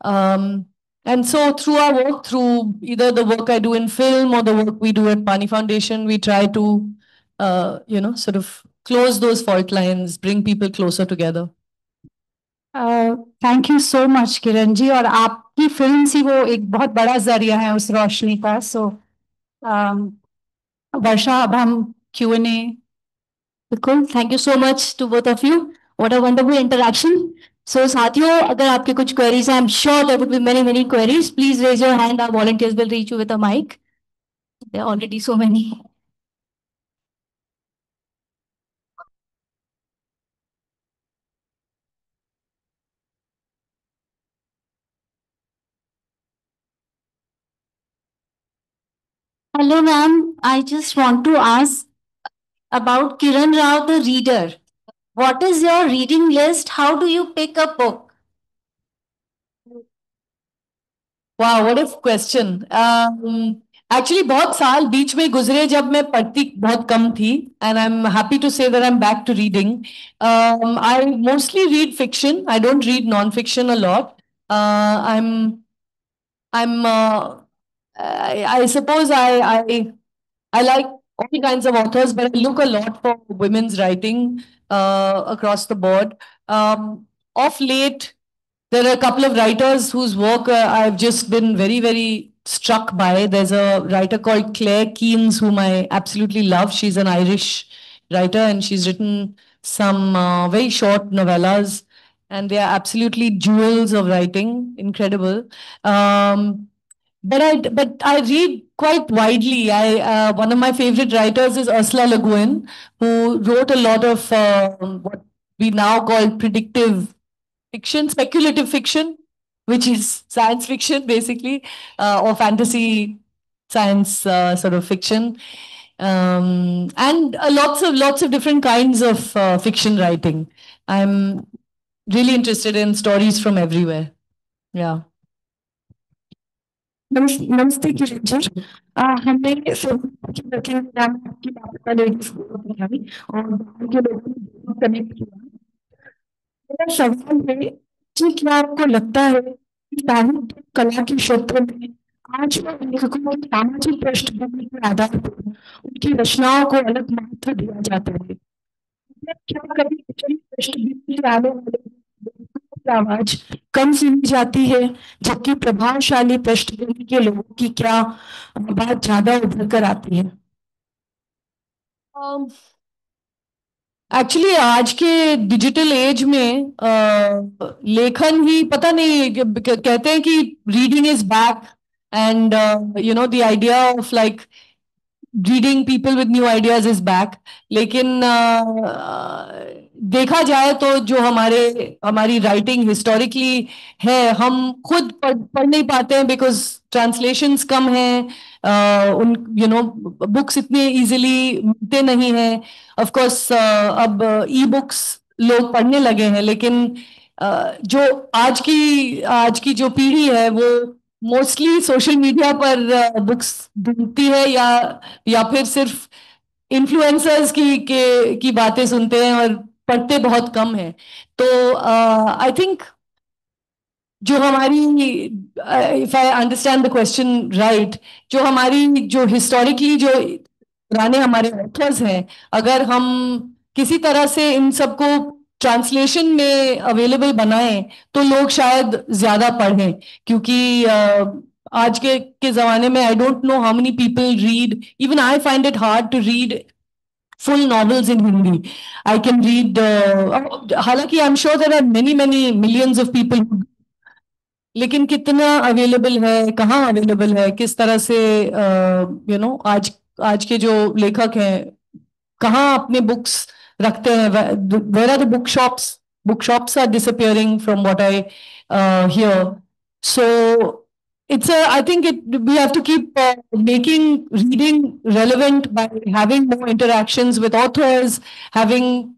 And so through our work, through either the work I do in film or the work we do at Pani Foundation, we try to, sort of close those fault lines, bring people closer together. Thank you so much Kiran ji, और आपकी film ही वो एक बहुत बड़ा जरिया है उस रोशनी का. सो वर्षा, अब हम Q&A. बिल्कुल, thank you so much to both of you. What a wonderful interaction. So साथियों, अगर आपके कुछ क्वेरीज हैं, I am sure there would be many queries. Please raise your hand. Our volunteers will reach you with a mic. There are already so many. Hello, ma'am. I just want to ask about Kiran Rao, the reader. What is your reading list? How do you pick a book? वाह, what a question. Actually बहुत साल बीच में गुजरे जब मैं पढ़ती बहुत कम थी, and I am happy to say that I am back to reading. I mostly read fiction. I don't read non fiction a lot. I'm I suppose I like all kinds of authors, but I look a lot for women's writing across the board. Of late, there are a couple of writers whose work I've just been very struck by. There's a writer called Claire Keynes, whom I absolutely love. She's an Irish writer, and she's written some very short novellas, and they are absolutely jewels of writing. Incredible. But I read quite widely. One of my favorite writers is Ursula Le Guin, who wrote a lot of what we now call predictive fiction, speculative fiction, which is science fiction basically, or fantasy science sort of fiction, and lots of different kinds of fiction writing. I'm really interested in stories from everywhere. Yeah. नमस्ते किरण जी. हमने आपकी बात का ladies बताई और बाहर के लोगों ने कनेक्ट किया. मेरा सवाल है कि क्या आपको लगता है कि साहित्य कला के क्षेत्र में आज भी लेखकों की सामाजिक पृष्ठभूमि के आधार पर उनकी रचनाओं को अलग महत्व दिया जाता है? क्या कभी पिछली पृष्ठभूमि से आने वाले लेखकों की आवाज कम सुनी जाती है, जबकि प्रभावशाली पृष्ठभूमि के लोगों की क्या बात ज्यादा उभर कर आती है? एक्चुअली आज के डिजिटल एज में लेखन ही पता नहीं, कहते हैं कि reading is back, and the idea of like reading people with new ideas is back. लेकिन देखा जाए तो जो हमारी राइटिंग हिस्टोरिकली है, हम खुद पढ़ नहीं पाते हैं बिकॉज ट्रांसलेशंस कम हैं. बुक्स इतने इजीली मिलते नहीं हैं. ऑफ कोर्स अब ई बुक्स लोग पढ़ने लगे हैं, लेकिन जो आज की जो पीढ़ी है वो मोस्टली सोशल मीडिया पर बुक्स ढूंढती है, या फिर सिर्फ इन्फ्लुएंसर्स की बातें सुनते हैं और पढ़ते बहुत कम है. तो आई थिंक जो हमारी, if I understand the question right, जो हिस्टोरिकली जो पुराने हमारे ऑथर्स हैं, अगर हम किसी तरह से इन सबको ट्रांसलेशन में अवेलेबल बनाएं तो लोग शायद ज्यादा पढ़ें. क्योंकि आज के जमाने में I don't know how many people read. Even I find it hard to read full novels in Hindi. I can read, हालांकि I'm sure there are many millions of people, लेकिन कितना अवेलेबल है, कहाँ अवेलेबल है, किस तरह से आज के जो लेखक हैं कहाँ अपने बुक्स रखते हैं. Where are the bookshops? Bookshops are disappearing from what I hear. So I think we have to keep making reading relevant by having more interactions with authors, having,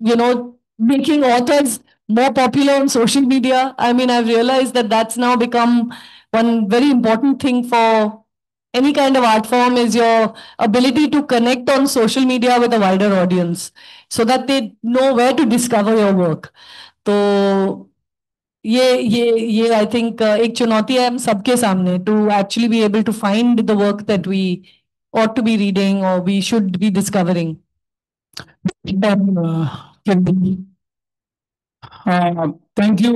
making authors more popular on social media. I mean, I've realized that that's now become one very important thing for any kind of art form, is your ability to connect on social media with a wider audience so that they know where to discover your work. So ये I think एक चुनौती है हम सबके सामने, to actually be able to find the work that we ought to be reading or we should be discovering. Thank you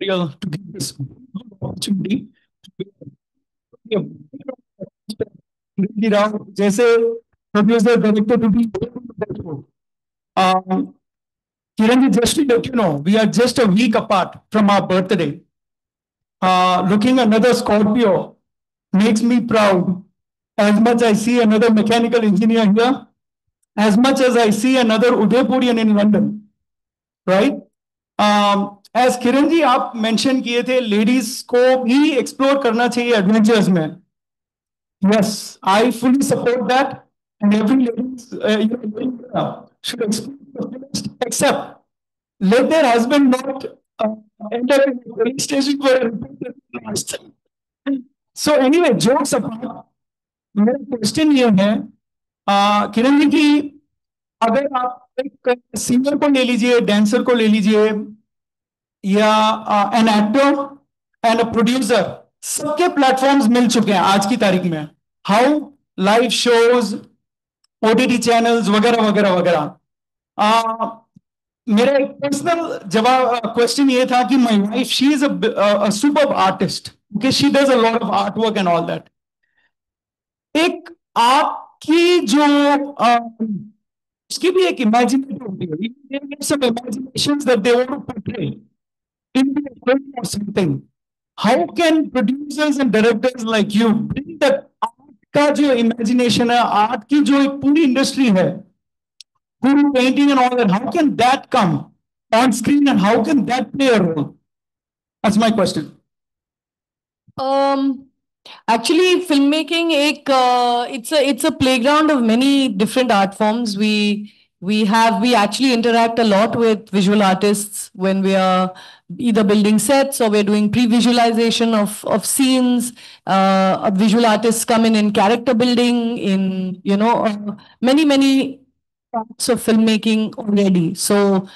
to give this opportunity. जैसे producer, director to be Kiran, just to let you know, we are just a week apart from our birthday. Looking another Scorpio makes me proud. As much I see another mechanical engineer here, as much as I see another Udaipurian in London, right? As Kiran ji आप mention किए थे, ladies को भी explore करना चाहिए adventures में. Yes, I fully support that, and every lady should explore, except let their husband not end up in the police station for a repeated last. So anyway, jokes apart, मेरा question ये है किरण जी की, अगर आप एक singer को ले लीजिए, डांसर को ले लीजिए, या an actor and a producer, सबके प्लेटफॉर्म्स मिल चुके हैं आज की तारीख में. How live shows, OTT channels वगैरह वगैरह वगैरह. मेरा एक पर्सनल जवाब क्वेश्चन ये था कि my wife, she is a superb artist, okay, she does a lot of art work and all that. एक आपकी जो उसकी भी एक इमेजिनेटिव होती है, some imaginations that they want to portray into a film or something. How can producers and directors like you bring that art का जो imagination है, art की जो एक पूरी इंडस्ट्री है, पूरी painting and all that, how can that come on screen and how can that play a role? That's my question. Actually, filmmaking it's a playground of many different art forms. We actually interact a lot with visual artists when we are either building sets or we're doing pre-visualization of scenes. Visual artists come in character building, in many parts of filmmaking already. So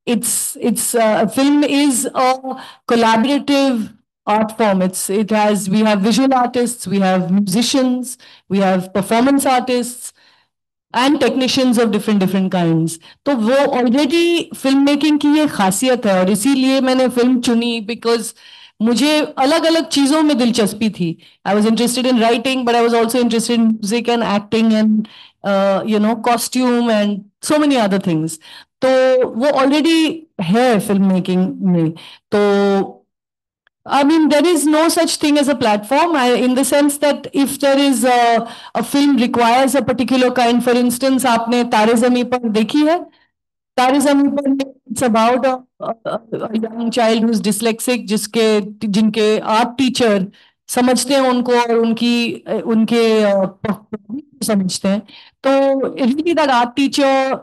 film is a collaborative art form. We have visual artists, we have musicians, we have performance artists and technicians of different kinds. तो वो already filmmaking की ये खासियत है, और इसीलिए मैंने film चुनी, because मुझे अलग अलग चीजों में दिलचस्पी थी. I was interested in writing, but I was also interested in music and acting and costume and so many other things. तो वो already है filmmaking में. तो I mean, there is no such thing as a platform, in the sense that if there is a film requires a particular kind, for instance, आपने तारे ज़मीं पर देखी है? तारे ज़मीं पर, it's about a young child who's dyslexic, जिनके art teacher समझते हैं उनको और उनके समझते हैं. तो really that art teacher,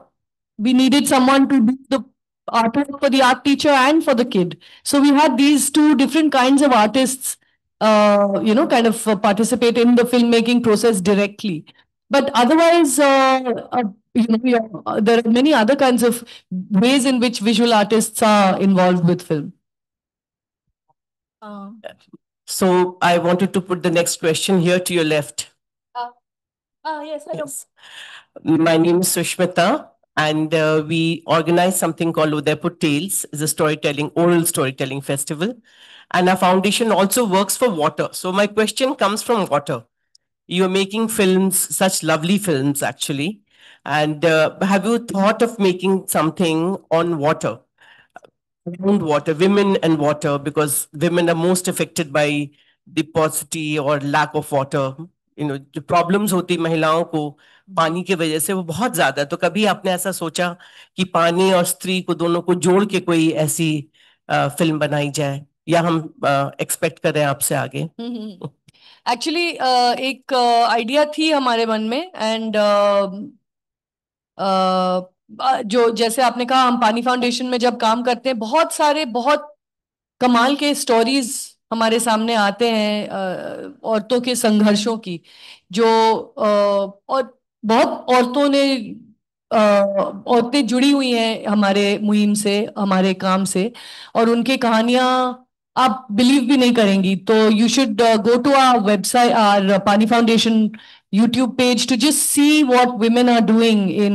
we needed someone to do the artwork for the art teacher and for the kid. So we had these two different kinds of artists, kind of participate in the filmmaking process directly. But otherwise, there are many other kinds of ways in which visual artists are involved with film. So I wanted to put the next question here to your left. Yes, I know. Yes. My name is Sushmita, and we organize something called Udaipur Tales. It's a oral storytelling festival. And our foundation also works for water. So my question comes from water. You're making films, such lovely films, actually. And have you thought of making something on water? Around water, women and water, because women are most affected by the paucity or lack of water. जो problems होती महिलाओं को पानी की वजह से, वो बहुत ज्यादा है. तो कभी आपने ऐसा सोचा कि पानी और स्त्री को, दोनों को जोड़ के कोई ऐसी फिल्म बनाई जाए? या हम एक्सपेक्ट करें आपसे आगे? एक्चुअली एक आइडिया थी हमारे मन में, एंड जो जैसे आपने कहा, हम पानी फाउंडेशन में जब काम करते हैं, बहुत सारे बहुत कमाल के स्टोरीज हमारे सामने आते हैं औरतों के संघर्षों की, जो और बहुत औरतें जुड़ी हुई हैं हमारे मुहिम से, हमारे काम से, और उनकी कहानियां आप बिलीव भी नहीं करेंगी। तो you should go to our website, our Paani Foundation YouTube page, to just see what women are doing in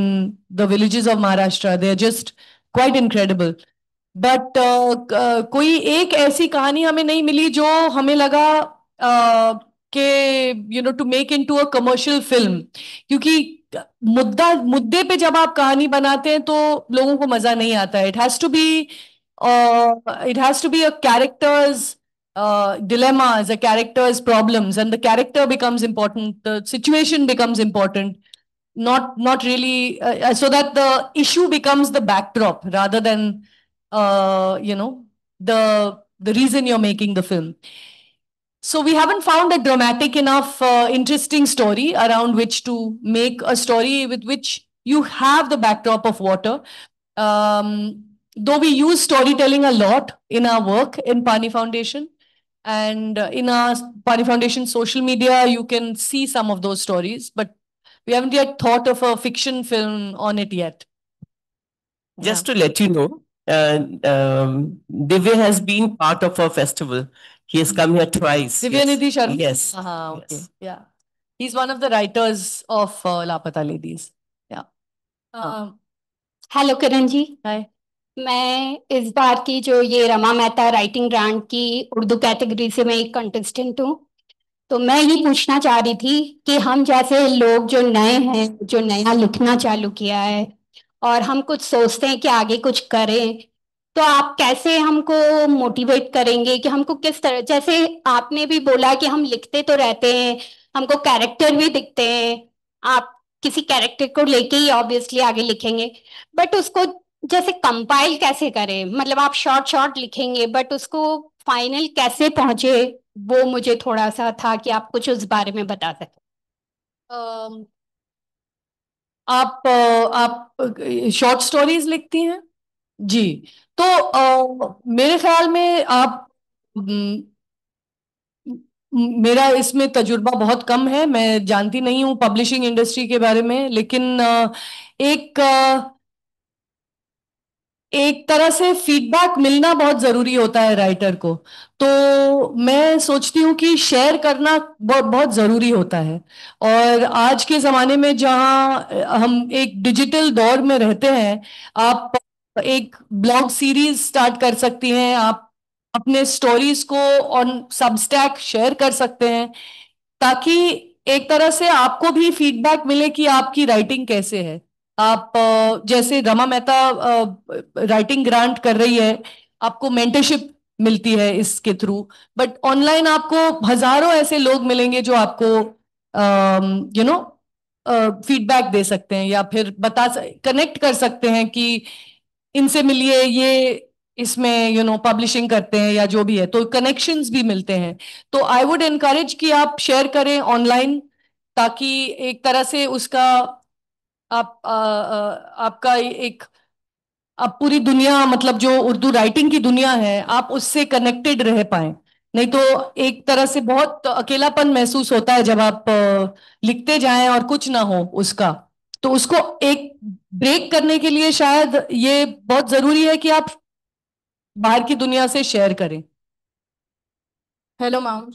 the villages of Maharashtra. They are just quite incredible. But कोई एक ऐसी कहानी हमें नहीं मिली जो हमें लगा कि to make into a commercial film, क्योंकि मुद्दे पे जब आप कहानी बनाते हैं तो लोगों को मजा नहीं आता है। It has to be a characters dilemmas, a character's problems, and the character becomes important, the situation becomes important, not really so that the issue becomes the backdrop rather than the reason you're making the film. So we haven't found a dramatic enough interesting story around which to make a story with which you have the backdrop of water. Though we use storytelling a lot in our work in Pani Foundation, and in our Pani Foundation social media, you can see some of those stories, but we haven't yet thought of a fiction film on it yet. Just to let you know, Divya has been part of our festival. He has come here twice. Divya Nidhi Sharma? Yes. Okay. Yes. Yeah. He's one of the writers of Lapata Ladies. Yeah. Hello Kiran ji. Hi. मैं इस बार की जो ये Rama Mehta writing grant की Urdu category से मैं एक contestant हूँ। तो मैं ये पूछना चाह रही थी कि हम जैसे लोग जो नए हैं, जो नया लिखना चालू किया है, और हम कुछ सोचते हैं कि आगे कुछ करें, तो आप कैसे हमको मोटिवेट करेंगे कि हमको किस तरह, जैसे आपने भी बोला कि हम लिखते तो रहते हैं, हमको कैरेक्टर भी दिखते हैं, आप किसी कैरेक्टर को लेके ही ऑब्वियसली आगे लिखेंगे, बट उसको जैसे कंपाइल कैसे करें, मतलब आप शॉर्ट शॉर्ट लिखेंगे बट उसको फाइनल कैसे पहुंचे, वो मुझे थोड़ा सा था कि आप कुछ उस बारे में बता सकें। आप शॉर्ट स्टोरीज लिखती हैं जी? तो मेरे ख्याल में आप मेरा इसमें तजुर्बा बहुत कम है, मैं जानती नहीं हूँ पब्लिशिंग इंडस्ट्री के बारे में, लेकिन एक तरह से फीडबैक मिलना बहुत जरूरी होता है राइटर को। तो मैं सोचती हूँ कि शेयर करना बहुत जरूरी होता है, और आज के जमाने में जहाँ हम एक डिजिटल दौर में रहते हैं, आप एक ब्लॉग सीरीज स्टार्ट कर सकती हैं, आप अपने स्टोरीज को ऑन सबस्टैक शेयर कर सकते हैं, ताकि एक तरह से आपको भी फीडबैक मिले कि आपकी राइटिंग कैसे है। आप जैसे रमा मेहता राइटिंग ग्रांट कर रही है, आपको मेंटरशिप मिलती है इसके थ्रू, बट ऑनलाइन आपको हजारों ऐसे लोग मिलेंगे जो आपको फीडबैक दे सकते हैं, या फिर कनेक्ट कर सकते हैं कि इनसे मिलिए, ये इसमें पब्लिशिंग करते हैं या जो भी है, तो कनेक्शंस भी मिलते हैं। तो आई वुड एनकरेज कि आप शेयर करें ऑनलाइन, ताकि एक तरह से उसका आपका आप पूरी दुनिया, मतलब जो उर्दू राइटिंग की दुनिया है, आप उससे कनेक्टेड रह पाए। नहीं तो एक तरह से बहुत अकेलापन महसूस होता है जब आप लिखते जाएं और कुछ ना हो उसका। तो उसको एक ब्रेक करने के लिए शायद ये बहुत जरूरी है कि आप बाहर की दुनिया से शेयर करें। Hello, ma'am.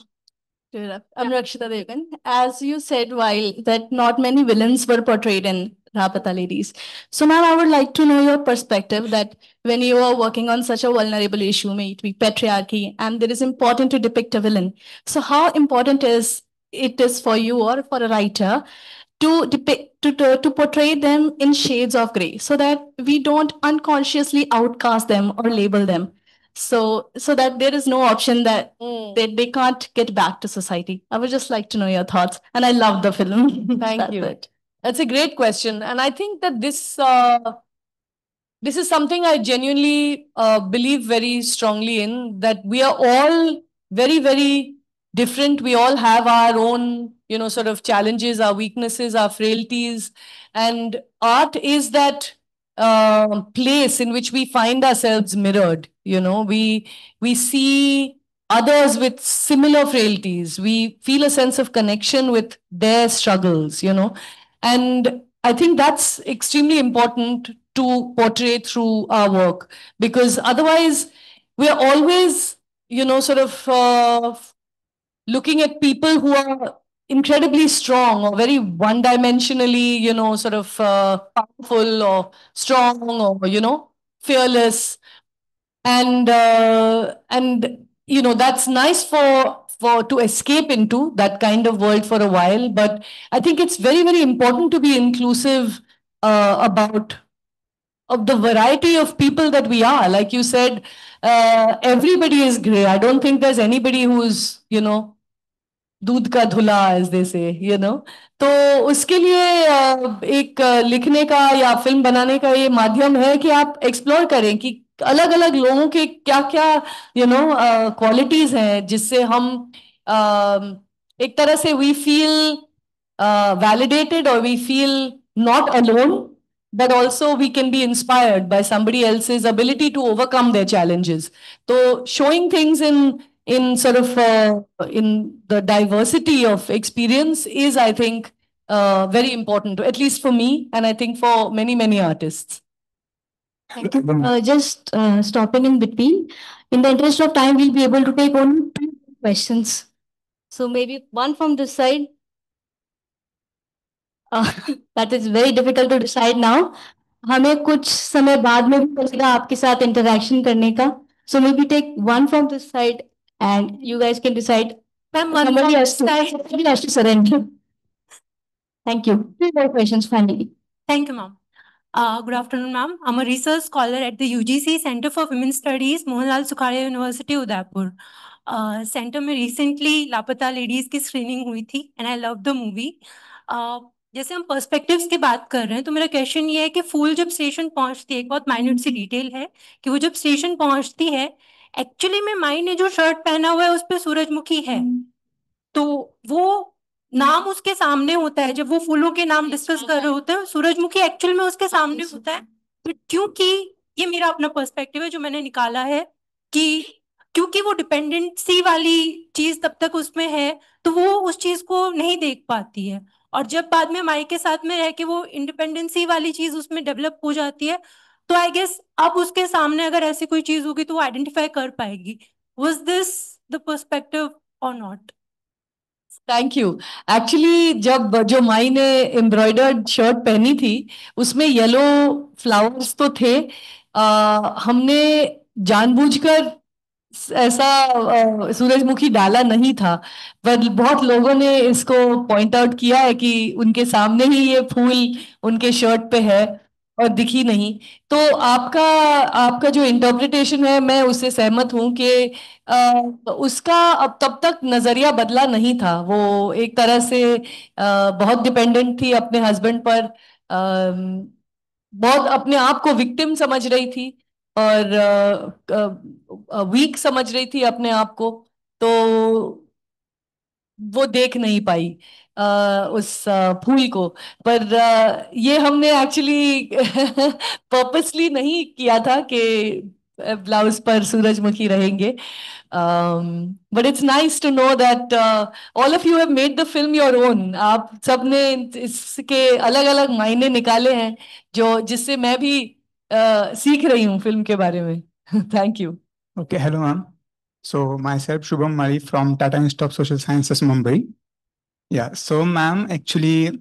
I'm Rakshita Devan. As you said, while that not many villains were portrayed in Rapata Ladies. So, ma'am, I would like to know your perspective that when you are working on such a vulnerable issue, may it be patriarchy, and it is important to depict a villain. So, how important it is for you or for a writer to depict to portray them in shades of gray, so that we don't unconsciously outcast them or label them? So that there is no option that they can't get back to society. I would just like to know your thoughts, and I love the film. Thank you. That's a great question, and I think that this is something I genuinely believe very strongly in, that we are all very, very different. We all have our own, sort of challenges, our weaknesses, our frailties. And art is that place in which we find ourselves mirrored. We see others with similar frailties. We feel a sense of connection with their struggles, and I think that's extremely important to portray through our work, because otherwise we're always, sort of looking at people who are incredibly strong or very one-dimensionally, sort of powerful or strong or, fearless. And that's nice for to escape into that kind of world for a while. But I think it's very, very important to be inclusive about of the variety of people that we are. Like you said, everybody is gray. I don't think there's anybody who's, दूध का धुला, as they say, तो उसके लिए एक लिखने का या फिल्म बनाने का ये माध्यम है कि आप एक्सप्लोर करें कि अलग अलग लोगों के क्या क्या क्वालिटीज हैं, जिससे हम एक तरह से we feel validated, or we feel not alone, but also we can be inspired by somebody else's ability to overcome their challenges. So showing things in sort of in the diversity of experience is, I think, very important, at least for me, and I think for many, many artists. Thank you. Just stopping in between. In the interest of time, we'll be able to take only 2 questions. So maybe one from this side. That is very difficult to decide now. हमें कुछ समय बाद में भी चलेगा आपके साथ interaction करने का. So maybe take one from this side and you guys can decide. Somebody has to surrender. Thank you. 3 more questions finally. Thank you, ma'am. Good afternoon, ma'am. I'm a research scholar at the UGC Center for Women's Studies, Mohanlal Sukhadia University, Udaipur. Centre में recently लापता ladies की screening हुई थी and I love the movie. जैसे हम perspectives की बात कर रहे हैं, तो मेरा क्वेश्चन ये है कि फूल जब स्टेशन पहुंचती है, एक बहुत माइन्यूट सी डिटेल है कि वो जब स्टेशन पहुंचती है, एक्चुअली में माई ने जो शर्ट पहना हुआ है उस पर सूरजमुखी है, तो वो नाम उसके सामने होता है. जब वो फूलों के नाम डिस्कस कर रहे होते हैं, सूरजमुखी एक्चुअल में उसके सामने होता है. तो क्योंकि ये मेरा अपना पर्सपेक्टिव है जो मैंने निकाला है, कि क्योंकि वो डिपेंडेंसी वाली चीज तब तक उसमें है, तो वो उस चीज को नहीं देख पाती है. और जब बाद में माई के साथ में रह के वो इंडिपेंडेंसी वाली चीज उसमें डेवलप हो जाती है, तो आई गेस अब उसके सामने अगर ऐसी कोई चीज होगी तो वो आइडेंटिफाई कर पाएगी. वाज दिस द पर्सपेक्टिव और नॉट? Thank you. एक्चुअली जब जो माई ने एम्ब्रॉयडर्ड शर्ट पहनी थी, उसमें येलो फ्लावर्स तो थे. हमने जानबूझकर ऐसा सूरजमुखी डाला नहीं था, पर बहुत लोगों ने इसको पॉइंट आउट किया है कि उनके सामने ही ये फूल उनके शर्ट पे है और दिखी नहीं. तो आपका जो इंटरप्रिटेशन है, मैं उससे सहमत हूं कि उसका अब तब तक नजरिया बदला नहीं था. वो एक तरह से बहुत डिपेंडेंट थी अपने हस्बैंड पर, बहुत अपने आप को विक्टिम समझ रही थी और वीक समझ रही थी अपने आप को. तो वो देख नहीं पाई उस फूल को. पर ये हमने एक्चुअली पर्पसली नहीं किया था कि ब्लाउज पर सूरजमुखी रहेंगे. But it's nice to know that all of you have made the film your own. आप सबने इसके अलग अलग मायने निकाले हैं, जिससे मैं भी सीख रही हूँ फिल्म के बारे में. Thank you. Okay, hello ma'am. So myself Shubham Mari from Tata Institute of Social Sciences, Mumbai. Yeah, so ma'am, actually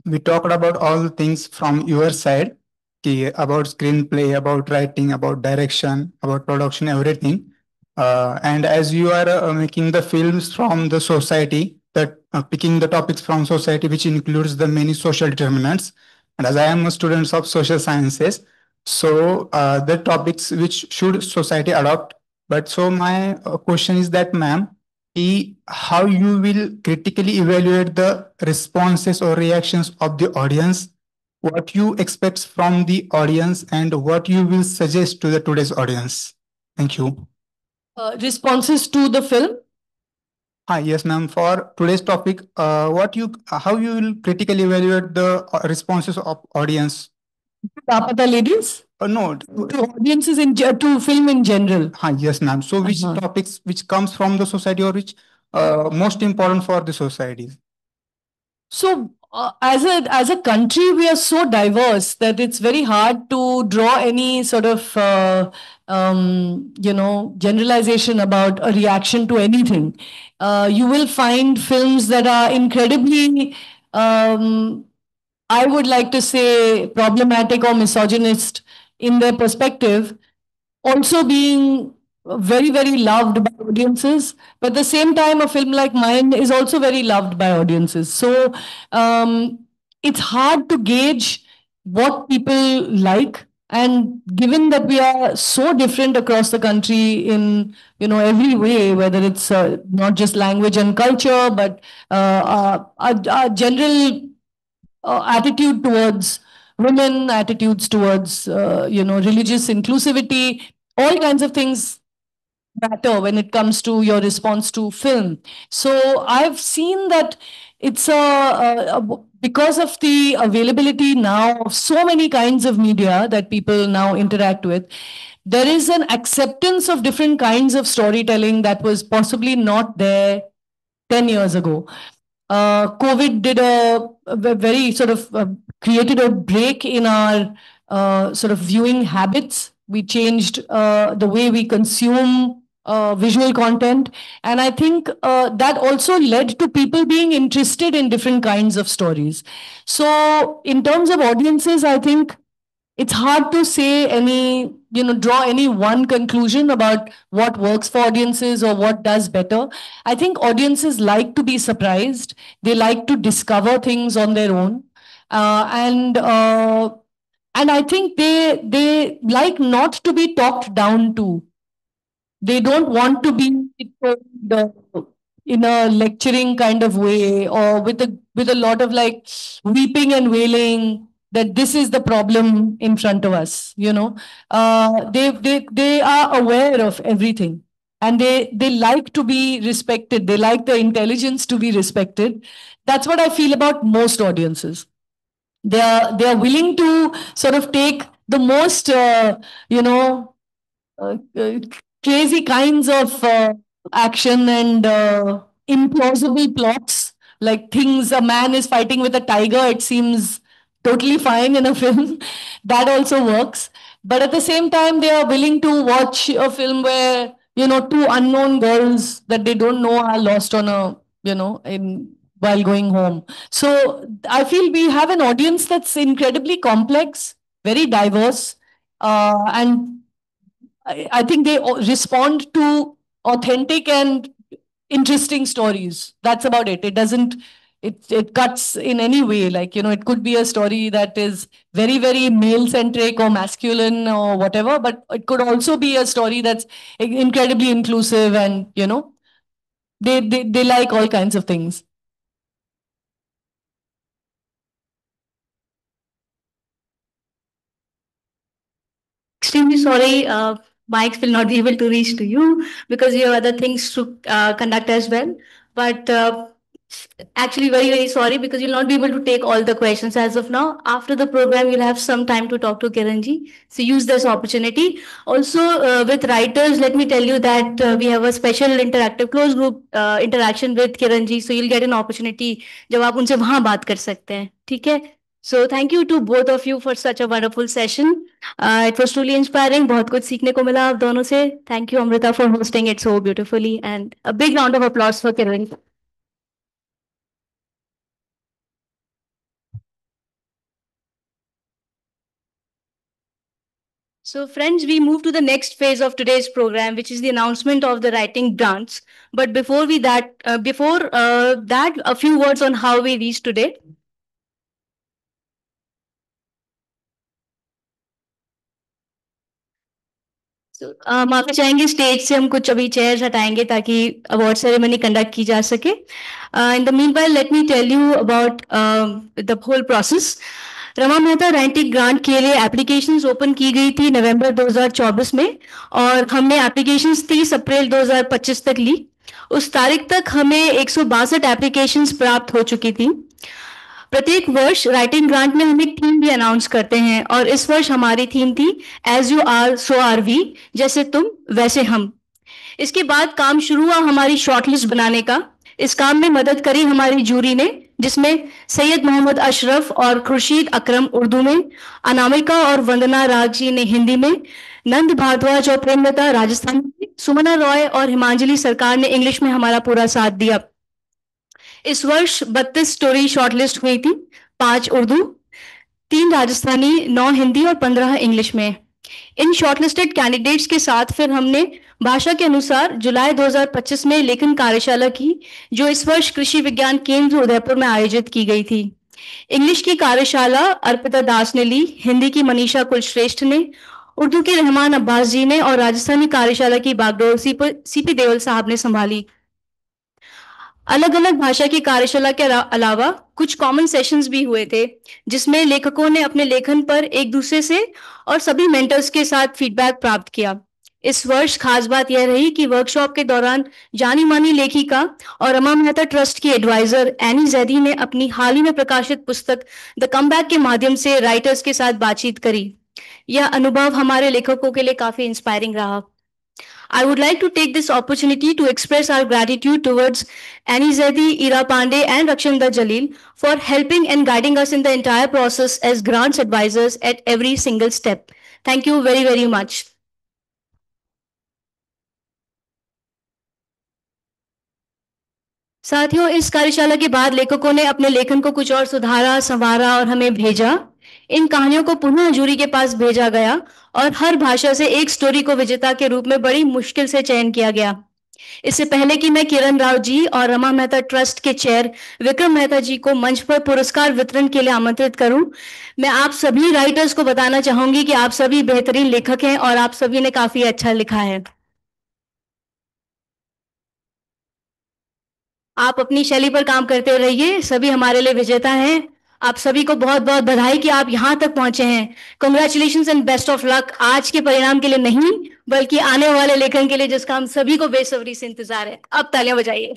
we talked about all the things from your side, about screenplay, about writing, about direction, about production, everything. And as you are making the films from the society, that picking the topics from society, which includes the many social determinants, and as I am a student of social sciences, so the topics which should society adopt. But so my question is that, ma'am, how you will critically evaluate the responses or reactions of the audience what you expect from the audience and what you will suggest to the today's audience. Thank you. Responses to the film? Yes, ma'am. For today's topic, how you will critically evaluate the responses of audience? Lapata Ladies? No, to audiences to film in general. Yes, ma'am. So which topics which comes from the society or which most important for the society? So as a country, we are so diverse that it's very hard to draw any sort of generalization about a reaction to anything. You will find films that are incredibly I would like to say problematic or misogynist in their perspective, also being very, very loved by audiences. But at the same time, a film like mine is also very loved by audiences. So it's hard to gauge what people like. And given that we are so different across the country in every way, whether it's not just language and culture, but our general attitude towards women, attitudes towards religious inclusivity, all kinds of things matter when it comes to your response to film. So I've seen that it's because of the availability now of so many kinds of media that people now interact with, there is an acceptance of different kinds of storytelling that was possibly not there 10 years ago. COVID did a very sort of created a break in our sort of viewing habits. We changed the way we consume visual content. And I think that also led to people being interested in different kinds of stories. So in terms of audiences, I think it's hard to say draw any one conclusion about what works for audiences or what does better. I think audiences like to be surprised. They like to discover things on their own. And I think they like not to be talked down to. They don't want to be in a lecturing kind of way or with a lot of like weeping and wailing that this is the problem in front of us. They are aware of everything and they like to be respected. They like the intelligence to be respected. That's what I feel about most audiences. They are willing to sort of take the most crazy kinds of action and implausible plots, like things a man is fighting with a tiger. It seems totally fine in a film. That also works. But at the same time, they are willing to watch a film where, two unknown girls that they don't know are lost on while going home. So I feel we have an audience that's incredibly complex, very diverse, and I think they respond to authentic and interesting stories. That's about it. It doesn't, it cuts in any way. Like, it could be a story that is very, very male centric or masculine or whatever, but it could also be a story that's incredibly inclusive and, they like all kinds of things. Extremely sorry, mics will not be able to reach to you because you have other things to conduct as well. But actually very, very sorry because you'll not be able to take all the questions as of now. After the program, you'll have some time to talk to Kiranji. So use this opportunity. Also with writers, let me tell you that we have a special interactive closed group interaction with Kiranji. So you'll get an opportunity जब आप उनसे वहाँ बात कर सकते हैं, ठीक है? So thank you to both of you for such a wonderful session. It was truly inspiring. बहुत कुछ सीखने को मिला आप दोनों से. Thank you, Amrita, for hosting it so beautifully. And a big round of applause for Kiran. So friends, we move to the next phase of today's program, which is the announcement of the writing grants. But before that, a few words on how we reached today. माफी चाहेंगे stage से हम कुछ अभी chairs हटाएंगे ताकि award ceremony conduct की जा सके in the meanwhile let me tell you about the whole process Rama Mehta writing grant के लिए एप्लीकेशंस ओपन की गई थी नवंबर 2024 में और हमने एप्लीकेशंस 30 अप्रैल 2025 तक ली। उस तारीख तक हमें 162 एप्लीकेशंस प्राप्त हो चुकी थी। प्रत्येक वर्ष राइटिंग ग्रांट में हम एक थीम भी अनाउंस करते हैं और इस वर्ष हमारी थीम थी as you are so are we, जैसे तुम वैसे हम। इसके बाद काम शुरू हुआ हमारी शॉर्टलिस्ट बनाने का। इस काम में मदद करी हमारी जूरी ने, जिसमें सैयद मोहम्मद अशरफ और खुर्शीद अकरम उर्दू में, अनामिका और वंदना राग जी ने हिंदी में, नंद भारद्वाज और प्रेमलता राजस्थान में, सुमना रॉय और हिमांजलि सरकार ने इंग्लिश में हमारा पूरा साथ दिया। इस वर्ष 32 स्टोरी शॉर्टलिस्ट हुई थी, 5 उर्दू, 3 राजस्थानी, 9 हिंदी और 15 इंग्लिश में। इन शॉर्टलिस्टेड कैंडिडेट्स के साथ फिर हमने भाषा के अनुसार जुलाई 2025 में लेखन कार्यशाला की, जो इस वर्ष कृषि विज्ञान केंद्र उदयपुर में आयोजित की गई थी। इंग्लिश की कार्यशाला अर्पिता दास ने ली, हिंदी की मनीषा कुलश्रेष्ठ ने, उर्दू के रहमान अब्बास जी ने और राजस्थानी कार्यशाला की बागडोर सीपी देवल साहब ने संभाली। अलग अलग भाषा की कार्यशाला के अलावा कुछ कॉमन सेशंस भी हुए थे, जिसमें लेखकों ने अपने लेखन पर एक दूसरे से और सभी मेंटर्स के साथ फीडबैक प्राप्त किया। इस वर्ष खास बात यह रही कि वर्कशॉप के दौरान जानी मानी लेखिका और रमा मेहता ट्रस्ट की एडवाइजर एनी जैदी ने अपनी हाल ही में प्रकाशित पुस्तक द कमबैक के माध्यम से राइटर्स के साथ बातचीत करी। यह अनुभव हमारे लेखकों के लिए काफी इंस्पायरिंग रहा। I would like to take this opportunity to express our gratitude towards Annie Zedi, Ira Pandey, and Rakshanda Jalil for helping and guiding us in the entire process as grants advisors at every single step. Thank you very, very much. साथियों, इस कार्यशाला के बाद लेखकों ने अपने लेखन को कुछ और सुधारा, संवारा और हमें भेजा। इन कहानियों को पुनः जूरी के पास भेजा गया और हर भाषा से एक स्टोरी को विजेता के रूप में बड़ी मुश्किल से चयन किया गया। इससे पहले कि मैं किरण राव जी और रमा मेहता ट्रस्ट के चेयर विक्रम मेहता जी को मंच पर पुरस्कार वितरण के लिए आमंत्रित करूं, मैं आप सभी राइटर्स को बताना चाहूंगी कि आप सभी बेहतरीन लेखक हैं और आप सभी ने काफी अच्छा लिखा है। आप अपनी शैली पर काम करते रहिए, सभी हमारे लिए विजेता हैं। आप सभी को बहुत बहुत बधाई कि आप यहां तक पहुंचे हैं। Congratulations and best of luck, आज के परिणाम के लिए नहीं बल्कि आने वाले लेखन के लिए, जिसका हम सभी को बेसब्री से इंतजार है। अब तालियां बजाइए।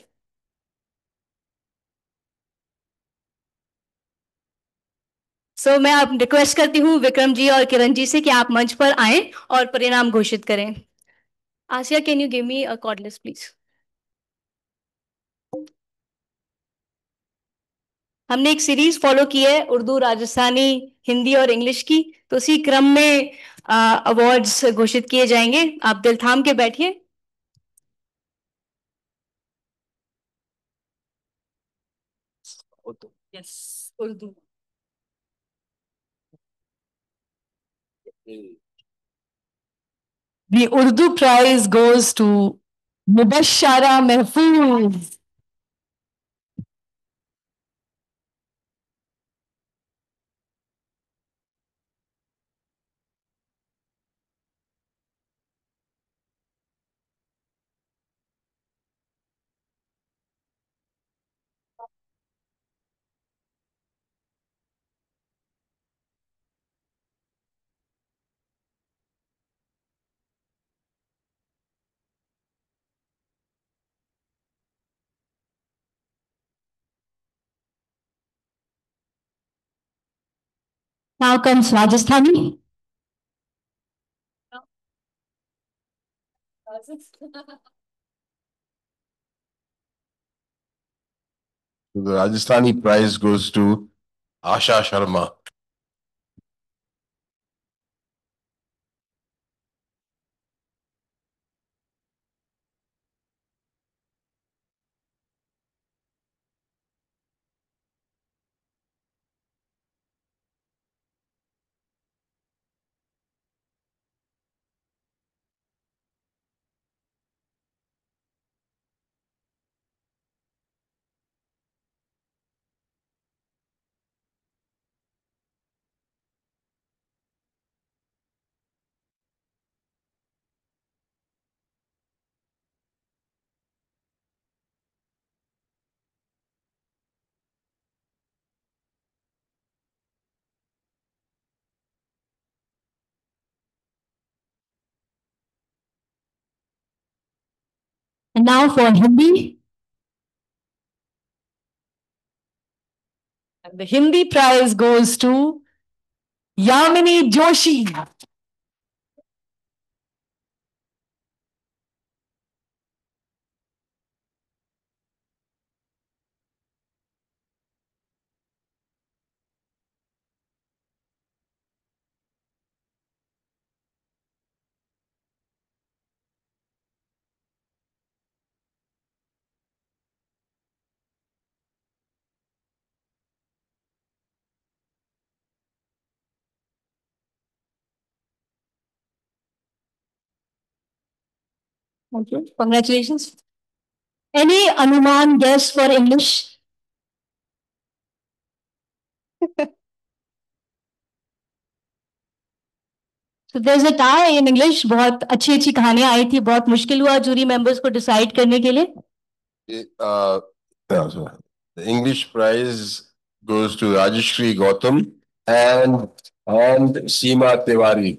मैं आप रिक्वेस्ट करती हूँ विक्रम जी और किरण जी से कि आप मंच पर आएं और परिणाम घोषित करें। Asiya, can you give me a cordless please. हमने एक सीरीज फॉलो की है, उर्दू, राजस्थानी, हिंदी और इंग्लिश की, तो उसी क्रम में अवार्ड्स घोषित किए जाएंगे। आप दिल थाम के बैठिए। Yes, Urdu. The Urdu prize goes to Mubashshara Mahfouz. Now comes Rajasthani. The Rajasthani prize goes to Asha Sharma. And now for Hindi. And the Hindi prize goes to Yamini Joshi. Okay, congratulations. Any Anuman guess for English? So there's a tie in English. बहुत अच्छी अच्छी कहानियां आई थी, बहुत मुश्किल हुआ jury members को decide करने के लिए. Yeah, so the English prize goes to Rajashri Gautam and Seema Tiwari.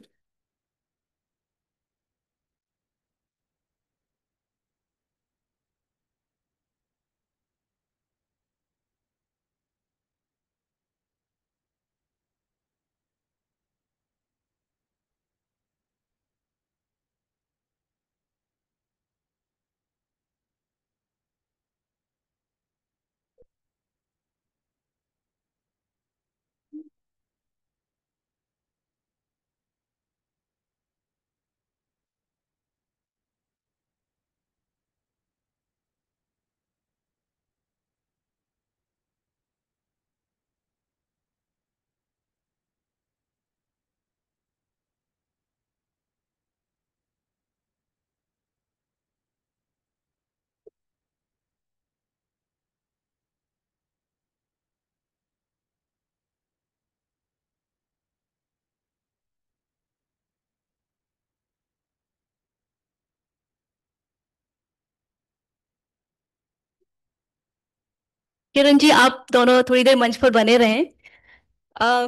Kiran ji, आप दोनों थोड़ी देर मंच पर बने रहें.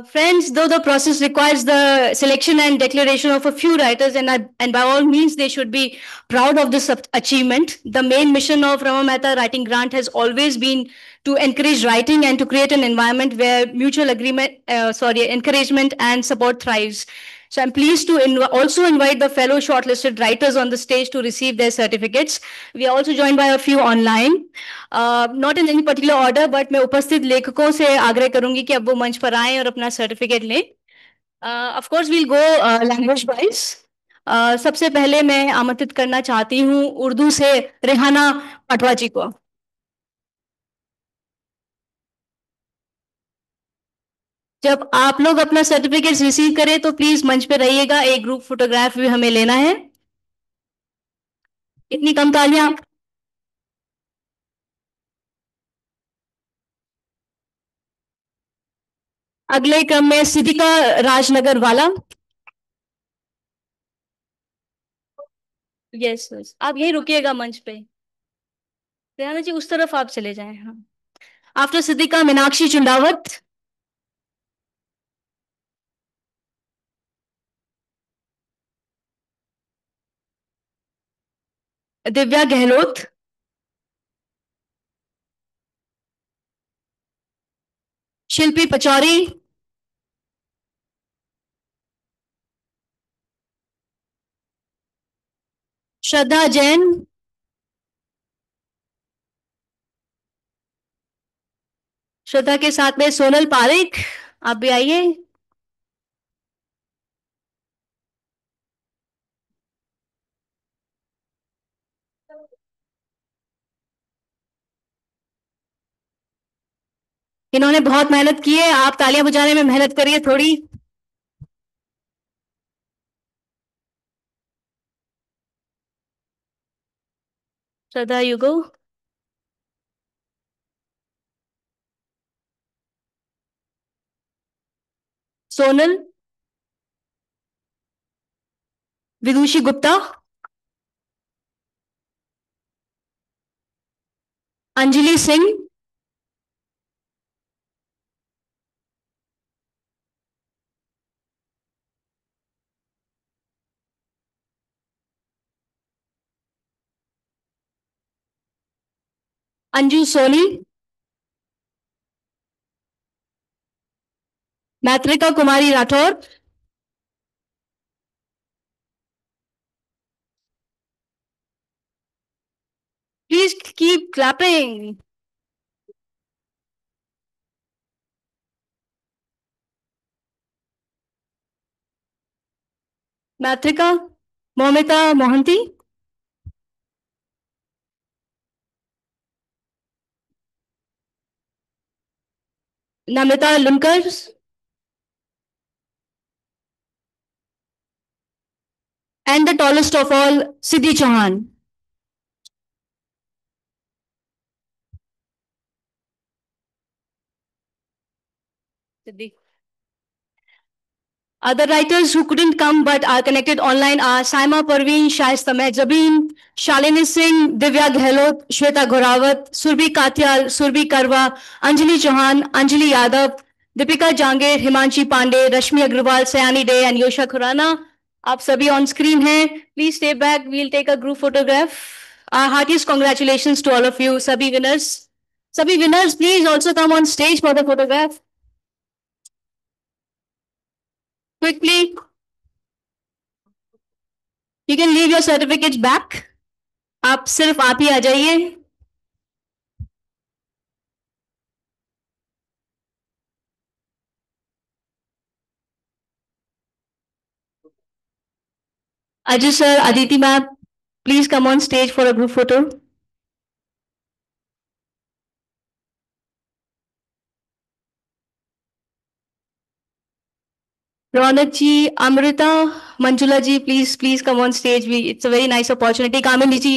Friends, though the process requires the selection and declaration of a few writers, and by all means they should be proud of this achievement, the main mission of Rama Mehta Writing Grant has always been to encourage writing and to create an environment where mutual encouragement and support thrives. So I'm pleased to also invite the fellow shortlisted writers on the stage to receive their certificates. We are also joined by a few online. Not in any particular order, but मैं उपस्थित लेखकों से आग्रह करूंगी कि अब वो मंच पर आएं और अपना सर्टिफिकेट लें. Of course, we'll go language wise. सबसे पहले मैं आमंत्रित करना चाहती हूँ उर्दू से रेहाना पटवा जी को. जब आप लोग अपना सर्टिफिकेट रिसीव करें तो प्लीज मंच पे रहिएगा, एक ग्रुप फोटोग्राफ भी हमें लेना है. इतनी कम तालियां. अगले क्रम में सिद्धिका राजनगर वाला. यस यस, आप यही रुकिएगा मंच पे. रेहाना जी उस तरफ आप चले जाएं. हाँ. आफ्टर सिद्धिका मीनाक्षी चुंडावत. दिव्या गहलोत. शिल्पी पचौरी. श्रद्धा जैन. श्रद्धा के साथ में सोनल पारेख, आप भी आइए. इन्होंने बहुत मेहनत की है, आप तालियां बजाने में मेहनत करिए थोड़ी. श्रद्धा युगो. सोनल. विदुषी गुप्ता. अंजलि सिंह. अंजू सोनी, मैत्रिका कुमारी Rathore, please keep clapping. मैत्रिका Momita Mohanty, Namita लुनकर, and the tallest of all, Siddhi Chauhan. Siddhi. Other writers who couldn't come but are connected online are Saima Parveen, Shaista Mehjabeen, Shalini Singh, Divya Gehlot, Shweta Ghorawat, Surbhi Katyal, Surbhi Karwa, Anjali Chauhan, Anjali Yadav, Deepika Jangir, Himanshi Pandey, Rashmi Agrawal, Sayani Day and Yosha Khurana. आप सभी on screen हैं. Please stay back. We'll take a group photograph. Our heartiest congratulations to all of you, सभी winners. सभी winners, please also come on stage for the photograph. Quickly. You can leave your certificates back. आप सिर्फ आप ही आ जाइए. Ajay sir, Aditi ma'am, please come on stage for a group photo. Ronak ji, Amrita, Manjula ji, please come on stage. It's a very nice opportunity. Kamini ji.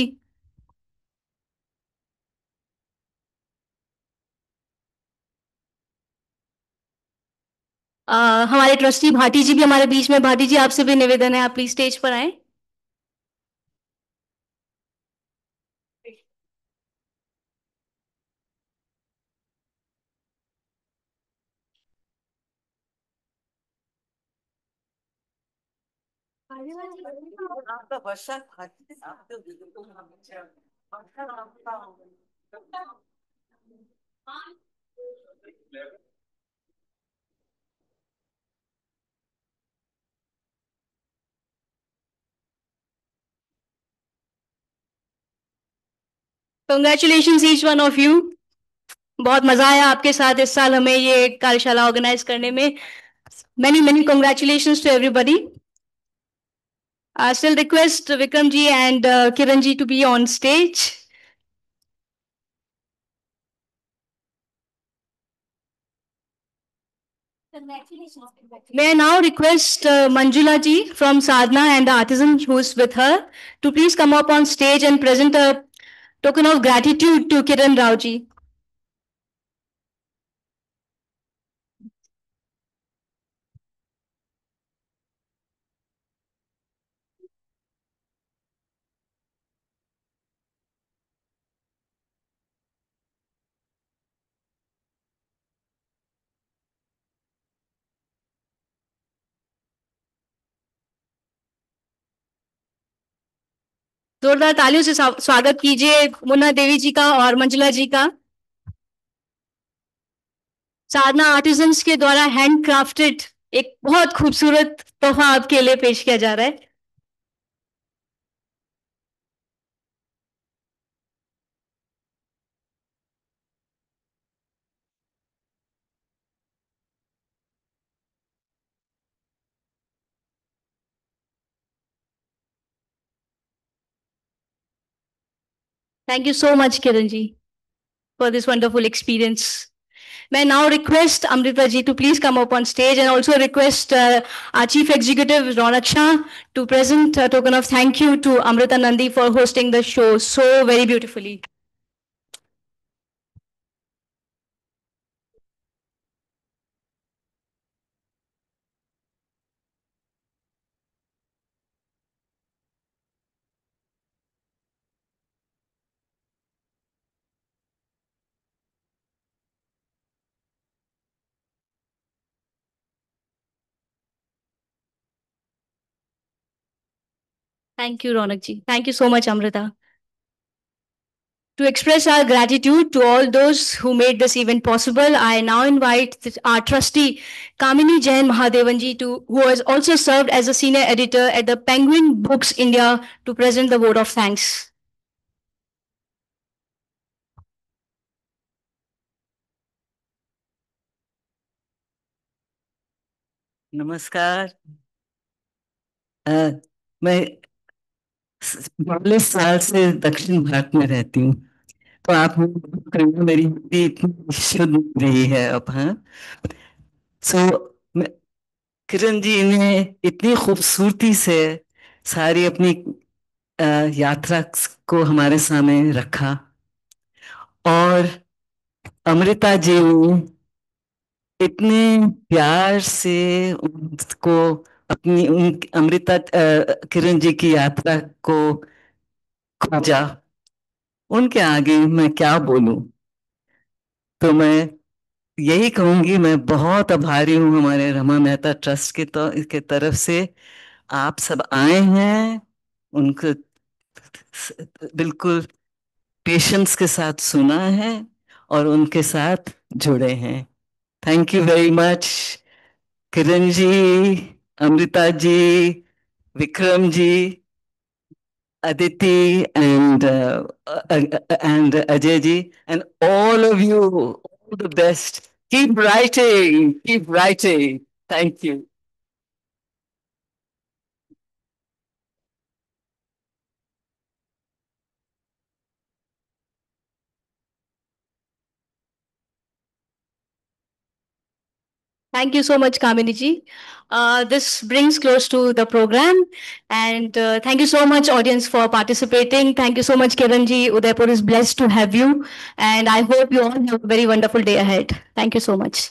हमारे trustee Bhati जी भी हमारे बीच में. भाटी जी, आपसे भी निवेदन है, आप प्लीज स्टेज पर आए. आपका वर्षा Congratulations each one of you. बहुत मजा आया आपके साथ इस साल हमें ये कार्यशाला ऑर्गेनाइज करने में. Many congratulations to everybody. I still request Vikram ji and Kiran ji to be on stage. May I now request Manjula ji from Sadhana and the artisan who is with her to please come up on stage and present a token of gratitude to Kiran Rao ji. जोरदार तालियों से स्वागत कीजिए मुन्ना देवी जी का और मंजुला जी का. साधना artisans के द्वारा हैंड क्राफ्टेड एक बहुत खूबसूरत तोहफा आपके लिए पेश किया जा रहा है. Thank you so much, Kiran ji, for this wonderful experience. May I now request Amrita ji to please come up on stage and also request our Chief Executive Ronak Shah to present a token of thank you to Amrita Nandi for hosting the show so very beautifully. Thank you, Ronak ji. Thank you so much, Amrita. To express our gratitude to all those who made this event possible, I now invite our trustee Kamini Jain Mahadevanji, who has also served as a senior editor at the Penguin Books India, to present the vote of thanks. नमस्कार। मैं 40 साल से दक्षिण भारत में रहती हूँ, तो आप मेरी हिंदी इतनी शुद्ध रही है अब। हाँ, किरण जी ने इतनी खूबसूरती से सारी अपनी यात्रा को हमारे सामने रखा, और अमृता जी ने इतने प्यार से उनको अपनी अमृता किरण जी की यात्रा को खोजा। उनके आगे मैं क्या बोलूं, तो मैं यही कहूंगी, मैं बहुत आभारी हूं हमारे रमा मेहता ट्रस्ट के तरफ से। आप सब आए हैं, उनको बिल्कुल पेशेंस के साथ सुना है और उनके साथ जुड़े हैं। Thank you very much Kiran ji, Amrita ji, Vikram ji, Aditi, and Ajay ji, and all of you, all the best. Keep writing, keep writing. Thank you. Thank you so much, Kamini ji. This brings close to the program, and thank you so much, audience, for participating. Thank you so much, Kiran ji. Udaipur is blessed to have you, and I hope you all have a very wonderful day ahead. Thank you so much.